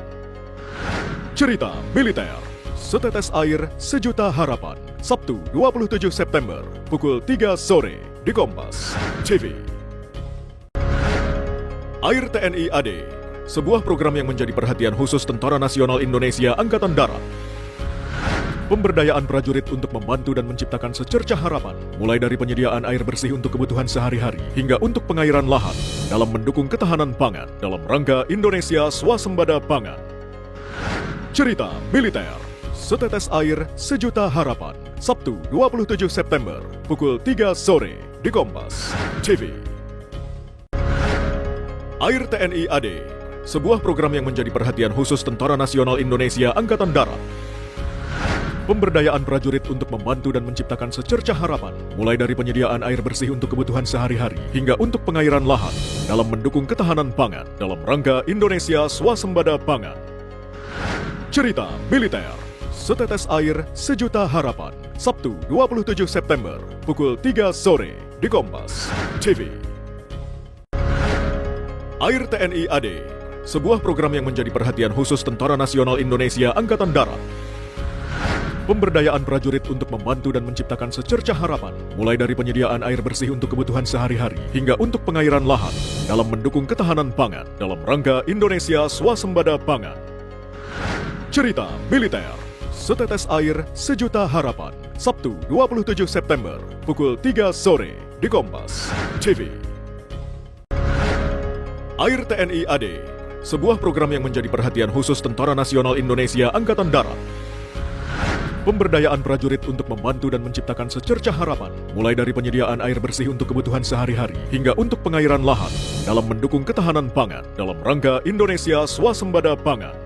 Cerita Militer, Setetes Air Sejuta Harapan, Sabtu 27 September, pukul 3 sore, di Kompas TV. Air TNI AD, sebuah program yang menjadi perhatian khusus Tentara Nasional Indonesia Angkatan Darat. Pemberdayaan prajurit untuk membantu dan menciptakan secercah harapan, mulai dari penyediaan air bersih untuk kebutuhan sehari-hari, hingga untuk pengairan lahan, dalam mendukung ketahanan pangan dalam rangka Indonesia Swasembada Pangan. Cerita Militer, Setetes Air Sejuta Harapan, Sabtu 27 September, pukul 3 sore, di Kompas TV. Air TNI AD, sebuah program yang menjadi perhatian khusus Tentara Nasional Indonesia Angkatan Darat. Pemberdayaan prajurit untuk membantu dan menciptakan secercah harapan, mulai dari penyediaan air bersih untuk kebutuhan sehari-hari, hingga untuk pengairan lahan, dalam mendukung ketahanan pangan dalam rangka Indonesia Swasembada Pangan. Cerita Militer, Setetes Air Sejuta Harapan, Sabtu 27 September, pukul 3 sore, di Kompas TV. Air TNI AD, sebuah program yang menjadi perhatian khusus Tentara Nasional Indonesia Angkatan Darat. Pemberdayaan prajurit untuk membantu dan menciptakan secercah harapan, mulai dari penyediaan air bersih untuk kebutuhan sehari-hari, hingga untuk pengairan lahan, dalam mendukung ketahanan pangan, dalam rangka Indonesia Swasembada Pangan. Cerita Militer, Setetes Air Sejuta Harapan, Sabtu 27 September, pukul 3 sore, di Kompas TV. Air TNI AD, sebuah program yang menjadi perhatian khusus Tentara Nasional Indonesia Angkatan Darat. Pemberdayaan prajurit untuk membantu dan menciptakan secercah harapan, mulai dari penyediaan air bersih untuk kebutuhan sehari-hari, hingga untuk pengairan lahan, dalam mendukung ketahanan pangan, dalam rangka Indonesia Swasembada Pangan.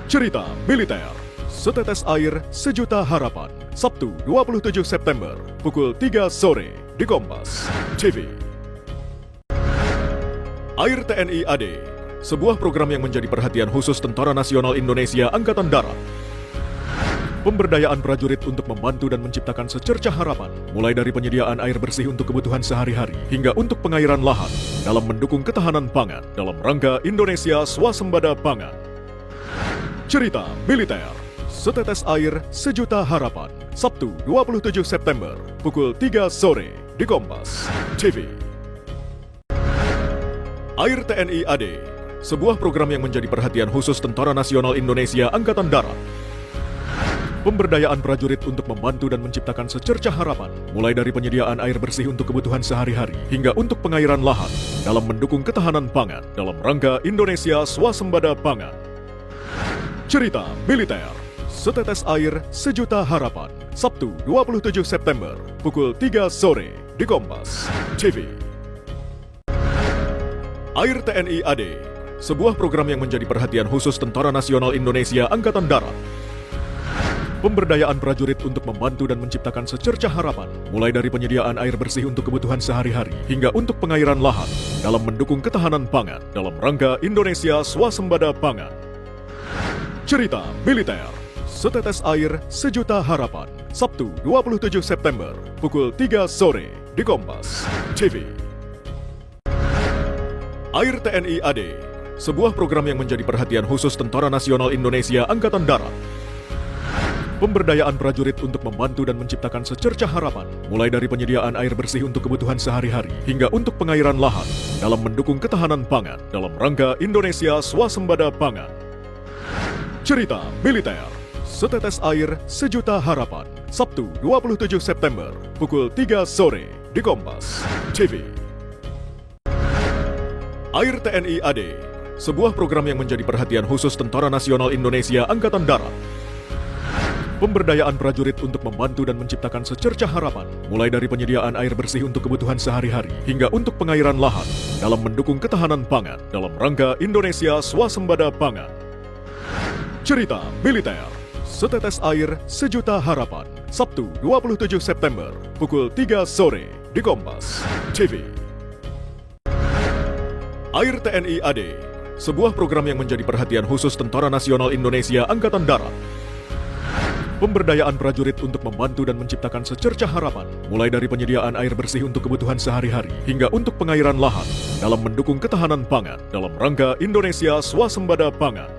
Cerita Militer, Setetes Air Sejuta Harapan, Sabtu 27 September, pukul 3 sore, di Kompas TV. Air TNI AD, sebuah program yang menjadi perhatian khusus Tentara Nasional Indonesia Angkatan Darat. Pemberdayaan prajurit untuk membantu dan menciptakan secercah harapan, mulai dari penyediaan air bersih untuk kebutuhan sehari-hari, hingga untuk pengairan lahan, dalam mendukung ketahanan pangan, dalam rangka Indonesia Swasembada Pangan. Cerita Militer, Setetes Air Sejuta Harapan, Sabtu 27 September, pukul 3 sore, di Kompas TV. Air TNI AD, sebuah program yang menjadi perhatian khusus Tentara Nasional Indonesia Angkatan Darat. Pemberdayaan prajurit untuk membantu dan menciptakan secercah harapan, mulai dari penyediaan air bersih untuk kebutuhan sehari-hari, hingga untuk pengairan lahan, dalam mendukung ketahanan pangan, dalam rangka Indonesia Swasembada Pangan. Cerita Militer, Setetes Air Sejuta Harapan, Sabtu 27 September, pukul 3 sore, di Kompas TV. Air TNI AD, sebuah program yang menjadi perhatian khusus Tentara Nasional Indonesia Angkatan Darat. Pemberdayaan prajurit untuk membantu dan menciptakan secercah harapan, mulai dari penyediaan air bersih untuk kebutuhan sehari-hari, hingga untuk pengairan lahan, dalam mendukung ketahanan pangan, dalam rangka Indonesia Swasembada Pangan. Cerita Militer, Setetes Air Sejuta Harapan, Sabtu 27 September, pukul 3 sore, di Kompas TV. Air TNI AD, sebuah program yang menjadi perhatian khusus Tentara Nasional Indonesia Angkatan Darat. Pemberdayaan prajurit untuk membantu dan menciptakan secercah harapan, mulai dari penyediaan air bersih untuk kebutuhan sehari-hari, hingga untuk pengairan lahan, dalam mendukung ketahanan pangan, dalam rangka Indonesia Swasembada Pangan. Cerita Militer, Setetes Air Sejuta Harapan, Sabtu 27 September, pukul 3 sore, di Kompas TV. Air TNI AD, sebuah program yang menjadi perhatian khusus Tentara Nasional Indonesia Angkatan Darat. Pemberdayaan prajurit untuk membantu dan menciptakan secercah harapan, mulai dari penyediaan air bersih untuk kebutuhan sehari-hari, hingga untuk pengairan lahan, dalam mendukung ketahanan pangan, dalam rangka Indonesia Swasembada Pangan. Cerita Militer, Setetes Air Sejuta Harapan, Sabtu 27 September, pukul 3 sore, di Kompas TV. Air TNI AD, sebuah program yang menjadi perhatian khusus Tentara Nasional Indonesia Angkatan Darat. Pemberdayaan prajurit untuk membantu dan menciptakan secercah harapan, mulai dari penyediaan air bersih untuk kebutuhan sehari-hari, hingga untuk pengairan lahan, dalam mendukung ketahanan pangan, dalam rangka Indonesia Swasembada Pangan.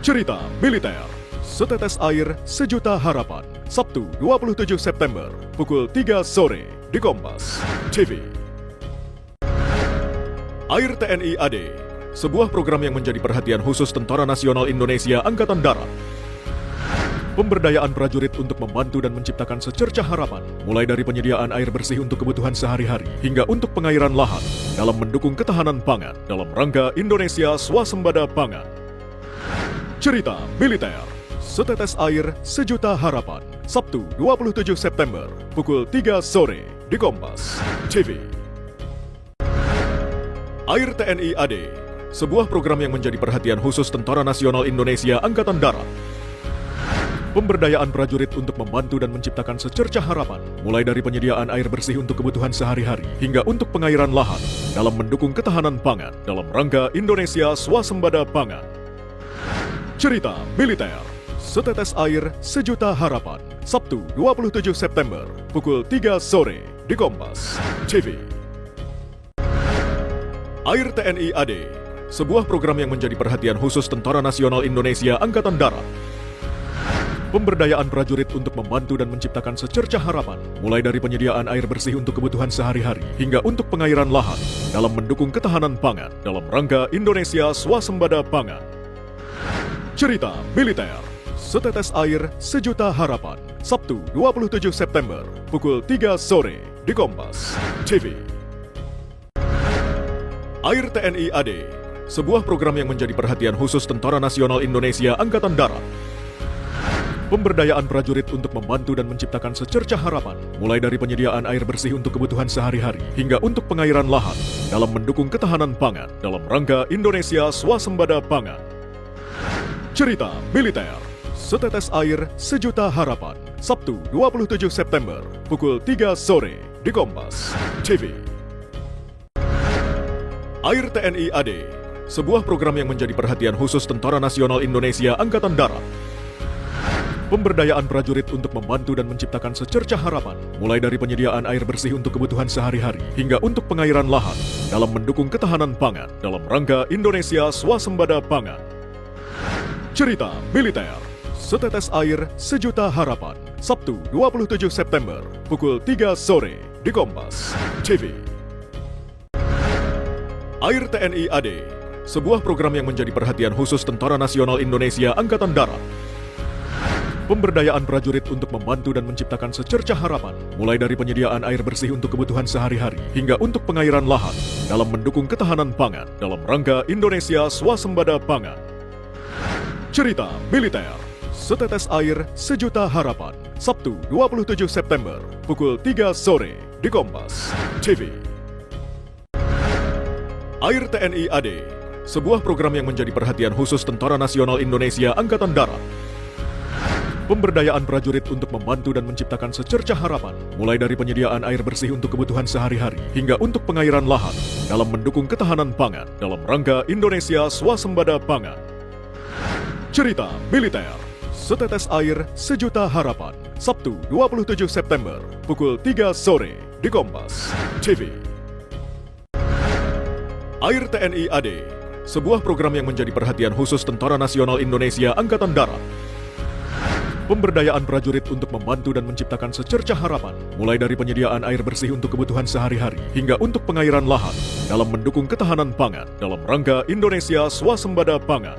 Cerita Militer, Setetes Air Sejuta Harapan, Sabtu 27 September, pukul 3 sore, di Kompas TV. Air TNI AD, sebuah program yang menjadi perhatian khusus Tentara Nasional Indonesia Angkatan Darat. Pemberdayaan prajurit untuk membantu dan menciptakan secercah harapan, mulai dari penyediaan air bersih untuk kebutuhan sehari-hari, hingga untuk pengairan lahan, dalam mendukung ketahanan pangan, dalam rangka Indonesia Swasembada Pangan. Cerita Militer, Setetes Air Sejuta Harapan, Sabtu 27 September, pukul 3 sore, di Kompas TV. Air TNI AD, sebuah program yang menjadi perhatian khusus Tentara Nasional Indonesia Angkatan Darat. Pemberdayaan prajurit untuk membantu dan menciptakan secercah harapan, mulai dari penyediaan air bersih untuk kebutuhan sehari-hari, hingga untuk pengairan lahan, dalam mendukung ketahanan pangan, dalam rangka Indonesia Swasembada Pangan. Cerita Militer, Setetes Air Sejuta Harapan, Sabtu 27 September, pukul 3 sore, di Kompas TV. Air TNI AD, sebuah program yang menjadi perhatian khusus Tentara Nasional Indonesia Angkatan Darat. Pemberdayaan prajurit untuk membantu dan menciptakan secercah harapan, mulai dari penyediaan air bersih untuk kebutuhan sehari-hari, hingga untuk pengairan lahan, dalam mendukung ketahanan pangan dalam rangka Indonesia Swasembada Pangan. Cerita Militer, Setetes Air Sejuta Harapan, Sabtu 27 September, pukul 3 sore, di Kompas TV. Air TNI AD, sebuah program yang menjadi perhatian khusus Tentara Nasional Indonesia Angkatan Darat. Pemberdayaan prajurit untuk membantu dan menciptakan secercah harapan, mulai dari penyediaan air bersih untuk kebutuhan sehari-hari, hingga untuk pengairan lahan, dalam mendukung ketahanan pangan dalam rangka Indonesia Swasembada Pangan. Cerita Militer, Setetes Air Sejuta Harapan, Sabtu 27 September, pukul 3 sore, di Kompas TV. Air TNI AD, sebuah program yang menjadi perhatian khusus Tentara Nasional Indonesia Angkatan Darat. Pemberdayaan prajurit untuk membantu dan menciptakan secercah harapan, mulai dari penyediaan air bersih untuk kebutuhan sehari-hari, hingga untuk pengairan lahan, dalam mendukung ketahanan pangan dalam rangka Indonesia Swasembada Pangan. Cerita Militer, Setetes Air Sejuta Harapan, Sabtu 27 September, pukul 3 sore, di Kompas TV. Air TNI AD, sebuah program yang menjadi perhatian khusus Tentara Nasional Indonesia Angkatan Darat. Pemberdayaan prajurit untuk membantu dan menciptakan secercah harapan, mulai dari penyediaan air bersih untuk kebutuhan sehari-hari, hingga untuk pengairan lahan, dalam mendukung ketahanan pangan dalam rangka Indonesia Swasembada Pangan. Cerita Militer, Setetes Air Sejuta Harapan, Sabtu 27 September, pukul 3 sore, di Kompas TV. Air TNI AD, sebuah program yang menjadi perhatian khusus Tentara Nasional Indonesia Angkatan Darat. Pemberdayaan prajurit untuk membantu dan menciptakan secercah harapan, mulai dari penyediaan air bersih untuk kebutuhan sehari-hari, hingga untuk pengairan lahan, dalam mendukung ketahanan pangan dalam rangka Indonesia Swasembada Pangan. Cerita Militer, Setetes Air Sejuta Harapan, Sabtu 27 September, pukul 3 sore, di Kompas TV. Air TNI AD, sebuah program yang menjadi perhatian khusus Tentara Nasional Indonesia Angkatan Darat. Pemberdayaan prajurit untuk membantu dan menciptakan secercah harapan, mulai dari penyediaan air bersih untuk kebutuhan sehari-hari, hingga untuk pengairan lahan, dalam mendukung ketahanan pangan dalam rangka Indonesia Swasembada Pangan.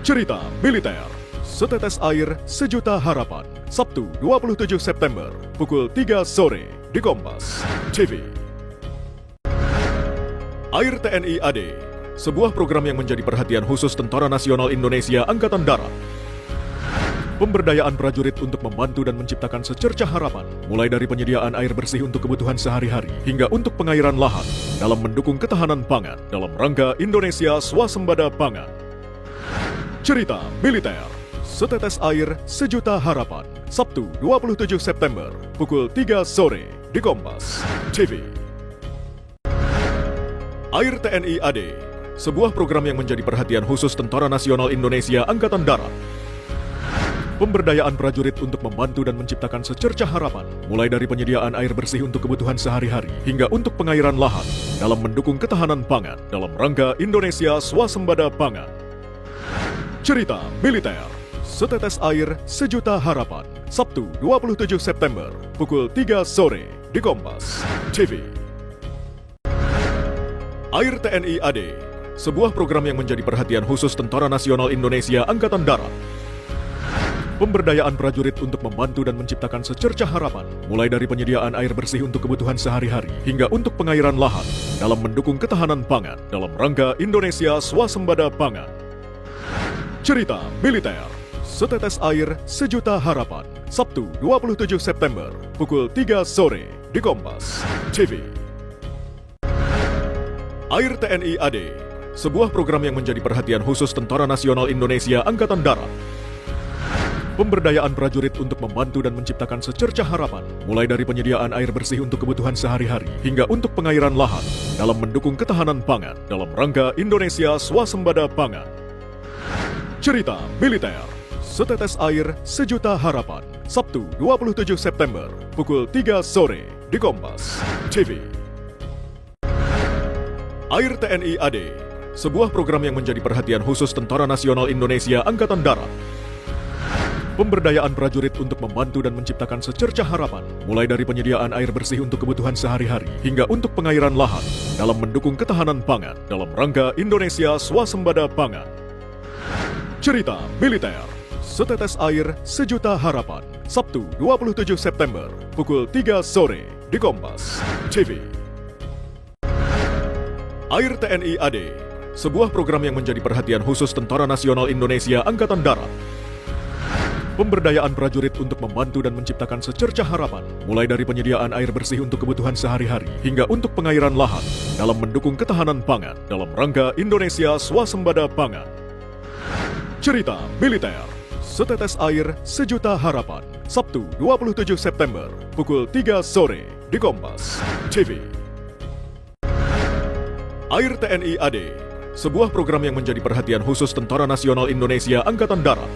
Cerita Militer, Setetes Air Sejuta Harapan, Sabtu 27 September, pukul 3 sore, di Kompas TV. Air TNI AD, sebuah program yang menjadi perhatian khusus Tentara Nasional Indonesia Angkatan Darat. Pemberdayaan prajurit untuk membantu dan menciptakan secercah harapan, mulai dari penyediaan air bersih untuk kebutuhan sehari-hari, hingga untuk pengairan lahan, dalam mendukung ketahanan pangan dalam rangka Indonesia Swasembada Pangan. Cerita Militer, Setetes Air Sejuta Harapan, Sabtu 27 September, pukul 3 sore, di Kompas TV. Air TNI AD, sebuah program yang menjadi perhatian khusus Tentara Nasional Indonesia Angkatan Darat. Pemberdayaan prajurit untuk membantu dan menciptakan secercah harapan, mulai dari penyediaan air bersih untuk kebutuhan sehari-hari, hingga untuk pengairan lahan, dalam mendukung ketahanan pangan dalam rangka Indonesia Swasembada Pangan. Cerita Militer, Setetes Air Sejuta Harapan, Sabtu 27 September, pukul 3 sore, di Kompas TV. Air TNI AD, sebuah program yang menjadi perhatian khusus Tentara Nasional Indonesia Angkatan Darat. Pemberdayaan prajurit untuk membantu dan menciptakan secercah harapan, mulai dari penyediaan air bersih untuk kebutuhan sehari-hari, hingga untuk pengairan lahan, dalam mendukung ketahanan pangan dalam rangka Indonesia Swasembada Pangan. Cerita Militer, Setetes Air Sejuta Harapan, Sabtu 27 September, pukul 3 sore, di Kompas TV. Air TNI AD, sebuah program yang menjadi perhatian khusus Tentara Nasional Indonesia Angkatan Darat. Pemberdayaan prajurit untuk membantu dan menciptakan secercah harapan, mulai dari penyediaan air bersih untuk kebutuhan sehari-hari, hingga untuk pengairan lahan, dalam mendukung ketahanan pangan dalam rangka Indonesia Swasembada Pangan. Cerita Militer, Setetes Air Sejuta Harapan, Sabtu 27 September, pukul 3 sore, di Kompas TV. Air TNI AD, sebuah program yang menjadi perhatian khusus Tentara Nasional Indonesia Angkatan Darat. Pemberdayaan prajurit untuk membantu dan menciptakan secercah harapan, mulai dari penyediaan air bersih untuk kebutuhan sehari-hari, hingga untuk pengairan lahan, dalam mendukung ketahanan pangan dalam rangka Indonesia Swasembada Pangan. Cerita Militer, Setetes Air Sejuta Harapan, Sabtu 27 September, pukul 3 sore, di Kompas TV. Air TNI AD, sebuah program yang menjadi perhatian khusus Tentara Nasional Indonesia Angkatan Darat. Pemberdayaan prajurit untuk membantu dan menciptakan secercah harapan, mulai dari penyediaan air bersih untuk kebutuhan sehari-hari, hingga untuk pengairan lahan, dalam mendukung ketahanan pangan dalam rangka Indonesia Swasembada Pangan. Cerita Militer, Setetes Air Sejuta Harapan, Sabtu 27 September, pukul 3 sore, di Kompas TV. Air TNI AD, sebuah program yang menjadi perhatian khusus Tentara Nasional Indonesia Angkatan Darat.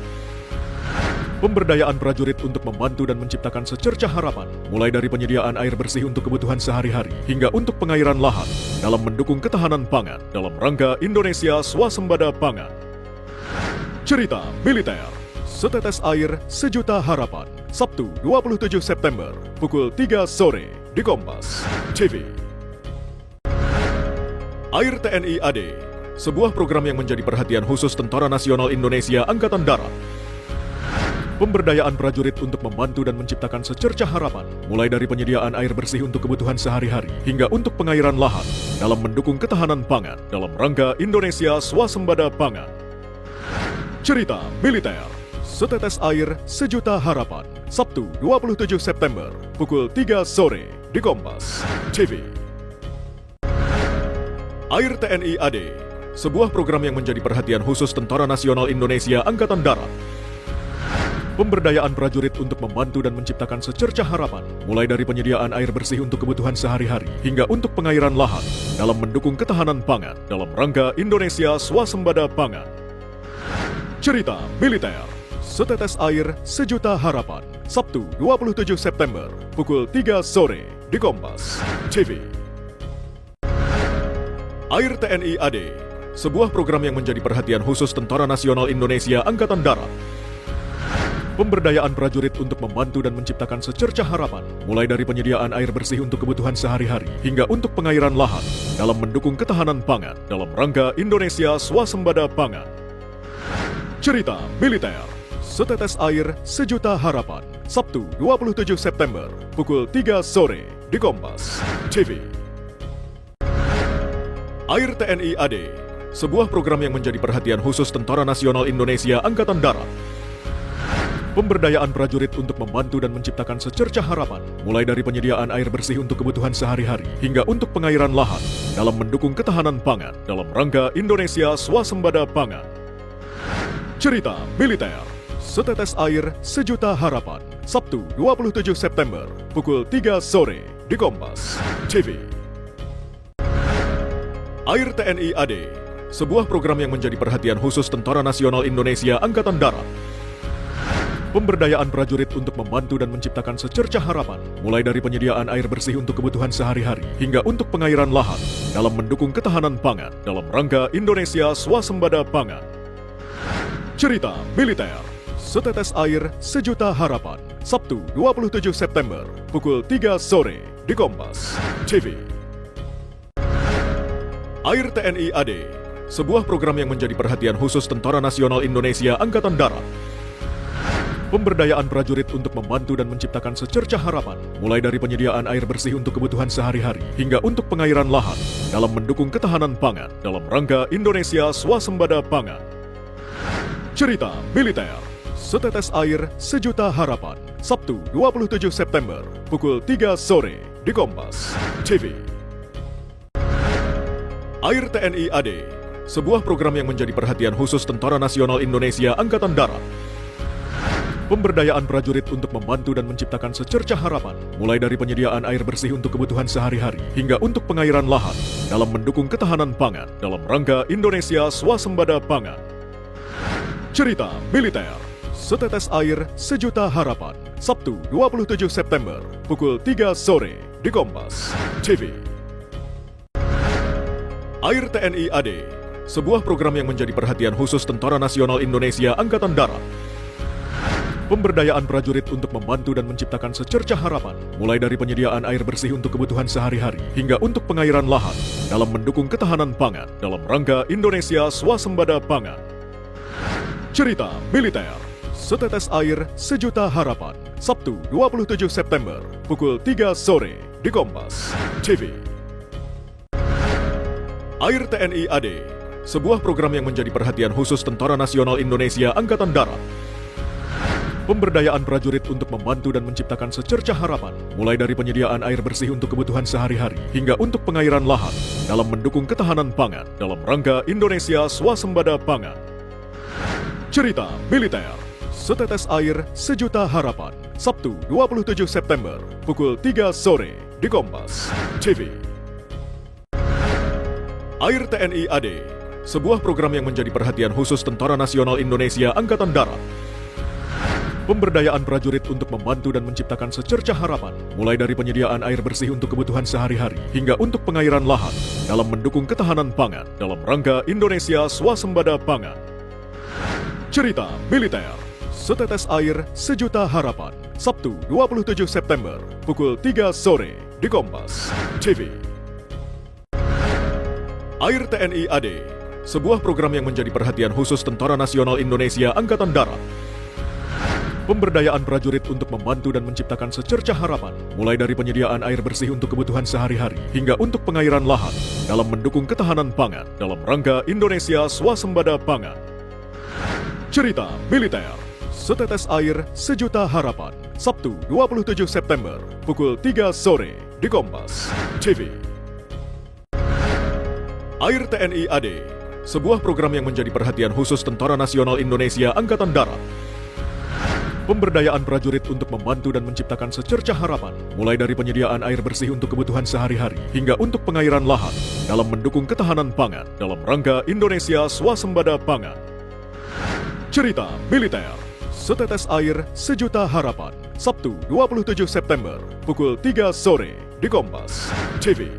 Pemberdayaan prajurit untuk membantu dan menciptakan secercah harapan, mulai dari penyediaan air bersih untuk kebutuhan sehari-hari, hingga untuk pengairan lahan, dalam mendukung ketahanan pangan dalam rangka Indonesia Swasembada Pangan. Cerita Militer, Setetes Air Sejuta Harapan, Sabtu 27 September, pukul 3 sore, di Kompas TV. Air TNI AD, sebuah program yang menjadi perhatian khusus Tentara Nasional Indonesia Angkatan Darat. Pemberdayaan prajurit untuk membantu dan menciptakan secercah harapan, mulai dari penyediaan air bersih untuk kebutuhan sehari-hari, hingga untuk pengairan lahan, dalam mendukung ketahanan pangan dalam rangka Indonesia Swasembada Pangan. Cerita Militer, Setetes Air Sejuta Harapan, Sabtu 27 September, pukul 3 sore, di Kompas TV. Air TNI AD, sebuah program yang menjadi perhatian khusus Tentara Nasional Indonesia Angkatan Darat. Pemberdayaan prajurit untuk membantu dan menciptakan secercah harapan, mulai dari penyediaan air bersih untuk kebutuhan sehari-hari, hingga untuk pengairan lahan, dalam mendukung ketahanan pangan dalam rangka Indonesia Swasembada Pangan. Cerita Militer, Setetes Air Sejuta Harapan, Sabtu 27 September, pukul 3 sore, di Kompas TV. Air TNI AD, sebuah program yang menjadi perhatian khusus Tentara Nasional Indonesia Angkatan Darat. Pemberdayaan prajurit untuk membantu dan menciptakan secercah harapan, mulai dari penyediaan air bersih untuk kebutuhan sehari-hari, hingga untuk pengairan lahan, dalam mendukung ketahanan pangan dalam rangka Indonesia Swasembada Pangan. Cerita Militer, Setetes Air Sejuta Harapan, Sabtu 27 September, pukul 3 sore, di Kompas TV. Air TNI AD, sebuah program yang menjadi perhatian khusus Tentara Nasional Indonesia Angkatan Darat. Pemberdayaan prajurit untuk membantu dan menciptakan secercah harapan, mulai dari penyediaan air bersih untuk kebutuhan sehari-hari, hingga untuk pengairan lahan, dalam mendukung ketahanan pangan dalam rangka Indonesia Swasembada Pangan. Cerita Militer, Setetes Air Sejuta Harapan, Sabtu 27 September, pukul 3 sore, di Kompas TV. Air TNI AD, sebuah program yang menjadi perhatian khusus Tentara Nasional Indonesia Angkatan Darat. Pemberdayaan prajurit untuk membantu dan menciptakan secercah harapan, mulai dari penyediaan air bersih untuk kebutuhan sehari-hari, hingga untuk pengairan lahan, dalam mendukung ketahanan pangan dalam rangka Indonesia Swasembada Pangan. Cerita Militer, Setetes Air Sejuta Harapan, Sabtu 27 September, pukul 3 sore, di Kompas TV. Air TNI AD, sebuah program yang menjadi perhatian khusus Tentara Nasional Indonesia Angkatan Darat. Pemberdayaan prajurit untuk membantu dan menciptakan secercah harapan, mulai dari penyediaan air bersih untuk kebutuhan sehari-hari, hingga untuk pengairan lahan, dalam mendukung ketahanan pangan dalam rangka Indonesia Swasembada Pangan. Cerita Militer, Setetes Air Sejuta Harapan, Sabtu 27 September, pukul 3 sore, di Kompas TV. Air TNI AD, sebuah program yang menjadi perhatian khusus Tentara Nasional Indonesia Angkatan Darat. Pemberdayaan prajurit untuk membantu dan menciptakan secercah harapan, mulai dari penyediaan air bersih untuk kebutuhan sehari-hari, hingga untuk pengairan lahan, dalam mendukung ketahanan pangan dalam rangka Indonesia Swasembada Pangan. Cerita Militer, Setetes Air Sejuta Harapan, Sabtu 27 September, pukul 3 sore, di Kompas TV. Air TNI AD, sebuah program yang menjadi perhatian khusus Tentara Nasional Indonesia Angkatan Darat. Pemberdayaan prajurit untuk membantu dan menciptakan secercah harapan, mulai dari penyediaan air bersih untuk kebutuhan sehari-hari, hingga untuk pengairan lahan, dalam mendukung ketahanan pangan dalam rangka Indonesia Swasembada Pangan. Cerita Militer, Setetes Air Sejuta Harapan, Sabtu 27 September, pukul 3 sore, di Kompas TV. Air TNI AD, sebuah program yang menjadi perhatian khusus Tentara Nasional Indonesia Angkatan Darat. Pemberdayaan prajurit untuk membantu dan menciptakan secercah harapan, mulai dari penyediaan air bersih untuk kebutuhan sehari-hari, hingga untuk pengairan lahan, dalam mendukung ketahanan pangan dalam rangka Indonesia Swasembada Pangan. Cerita Militer, Setetes Air Sejuta Harapan, Sabtu 27 September, pukul 3 sore, di Kompas TV. Air TNI AD, sebuah program yang menjadi perhatian khusus Tentara Nasional Indonesia Angkatan Darat. Pemberdayaan prajurit untuk membantu dan menciptakan secercah harapan, mulai dari penyediaan air bersih untuk kebutuhan sehari-hari, hingga untuk pengairan lahan, dalam mendukung ketahanan pangan dalam rangka Indonesia Swasembada Pangan. Cerita Militer, Setetes Air Sejuta Harapan, Sabtu 27 September, pukul 3 sore, di Kompas TV. Air TNI AD, sebuah program yang menjadi perhatian khusus Tentara Nasional Indonesia Angkatan Darat. Pemberdayaan prajurit untuk membantu dan menciptakan secercah harapan, mulai dari penyediaan air bersih untuk kebutuhan sehari-hari, hingga untuk pengairan lahan, dalam mendukung ketahanan pangan dalam rangka Indonesia Swasembada Pangan. Cerita Militer, Setetes Air Sejuta Harapan, Sabtu 27 September, pukul 3 sore, di Kompas TV. Air TNI AD, sebuah program yang menjadi perhatian khusus Tentara Nasional Indonesia Angkatan Darat. Pemberdayaan prajurit untuk membantu dan menciptakan secercah harapan, mulai dari penyediaan air bersih untuk kebutuhan sehari-hari, hingga untuk pengairan lahan, dalam mendukung ketahanan pangan dalam rangka Indonesia Swasembada Pangan. Cerita Militer, Setetes Air Sejuta Harapan, Sabtu 27 September, pukul 3 sore, di Kompas TV.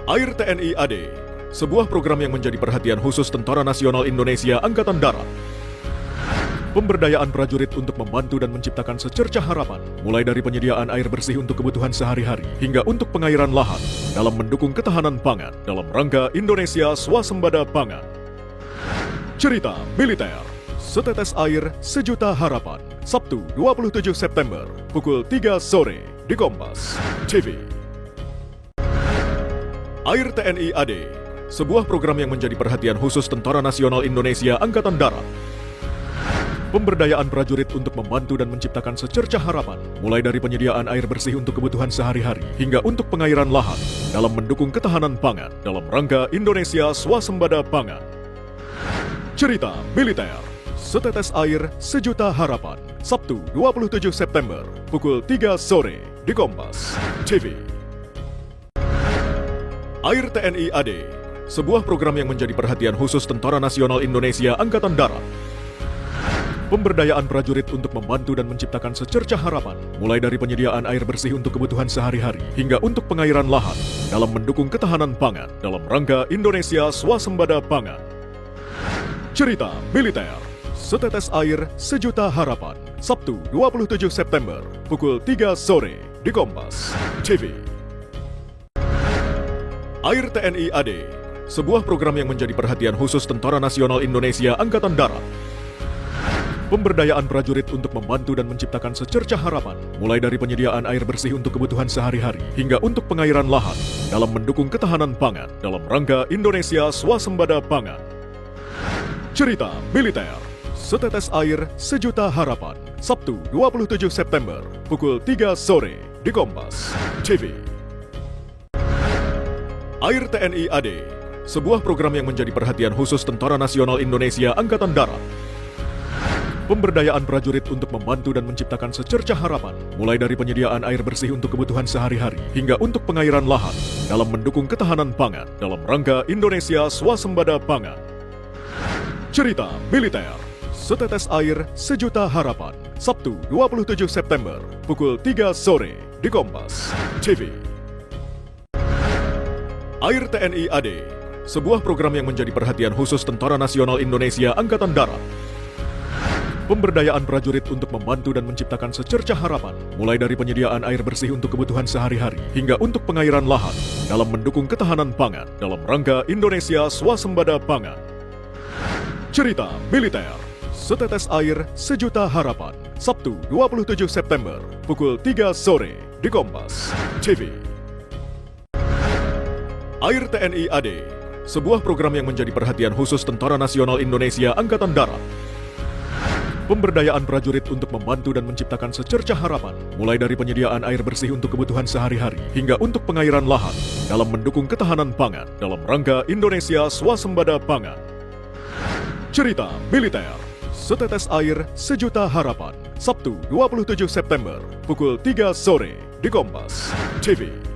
Air TNI AD, sebuah program yang menjadi perhatian khusus Tentara Nasional Indonesia Angkatan Darat. Pemberdayaan prajurit untuk membantu dan menciptakan secercah harapan, mulai dari penyediaan air bersih untuk kebutuhan sehari-hari, hingga untuk pengairan lahan, dalam mendukung ketahanan pangan dalam rangka Indonesia Swasembada Pangan. Cerita Militer, Setetes Air Sejuta Harapan, Sabtu 27 September, pukul 3 sore, di Kompas TV. Air TNI AD, sebuah program yang menjadi perhatian khusus Tentara Nasional Indonesia Angkatan Darat. Pemberdayaan prajurit untuk membantu dan menciptakan secercah harapan, mulai dari penyediaan air bersih untuk kebutuhan sehari-hari, hingga untuk pengairan lahan, dalam mendukung ketahanan pangan dalam rangka Indonesia Swasembada Pangan. Cerita Militer, Setetes Air Sejuta Harapan, Sabtu 27 September, pukul 3 sore, di Kompas TV. Air TNI AD, sebuah program yang menjadi perhatian khusus Tentara Nasional Indonesia Angkatan Darat. Pemberdayaan prajurit untuk membantu dan menciptakan secercah harapan, mulai dari penyediaan air bersih untuk kebutuhan sehari-hari, hingga untuk pengairan lahan, dalam mendukung ketahanan pangan dalam rangka Indonesia Swasembada Pangan. Cerita Militer, Setetes Air Sejuta Harapan, Sabtu 27 September, pukul 3 sore, di Kompas TV. Air TNI AD, sebuah program yang menjadi perhatian khusus Tentara Nasional Indonesia Angkatan Darat. Pemberdayaan prajurit untuk membantu dan menciptakan secercah harapan, mulai dari penyediaan air bersih untuk kebutuhan sehari-hari, hingga untuk pengairan lahan, dalam mendukung ketahanan pangan dalam rangka Indonesia Swasembada Pangan. Cerita Militer, Setetes Air Sejuta Harapan, Sabtu 27 September, pukul 3 sore, di Kompas TV. Air TNI AD, sebuah program yang menjadi perhatian khusus Tentara Nasional Indonesia Angkatan Darat. Pemberdayaan prajurit untuk membantu dan menciptakan secercah harapan, mulai dari penyediaan air bersih untuk kebutuhan sehari-hari, hingga untuk pengairan lahan, dalam mendukung ketahanan pangan dalam rangka Indonesia Swasembada Pangan. Cerita Militer, Setetes Air Sejuta Harapan, Sabtu 27 September, pukul 3 sore, di Kompas TV. Air TNI AD, sebuah program yang menjadi perhatian khusus Tentara Nasional Indonesia Angkatan Darat. Pemberdayaan prajurit untuk membantu dan menciptakan secercah harapan, mulai dari penyediaan air bersih untuk kebutuhan sehari-hari, hingga untuk pengairan lahan, dalam mendukung ketahanan pangan dalam rangka Indonesia Swasembada Pangan. Cerita Militer, Setetes Air Sejuta Harapan, Sabtu 27 September, pukul 3 sore, di Kompas TV. Air TNI AD, sebuah program yang menjadi perhatian khusus Tentara Nasional Indonesia Angkatan Darat. Pemberdayaan prajurit untuk membantu dan menciptakan secercah harapan, mulai dari penyediaan air bersih untuk kebutuhan sehari-hari, hingga untuk pengairan lahan, dalam mendukung ketahanan pangan dalam rangka Indonesia Swasembada Pangan. Cerita Militer, Setetes Air Sejuta Harapan, Sabtu 27 September, pukul 3 sore, di Kompas TV.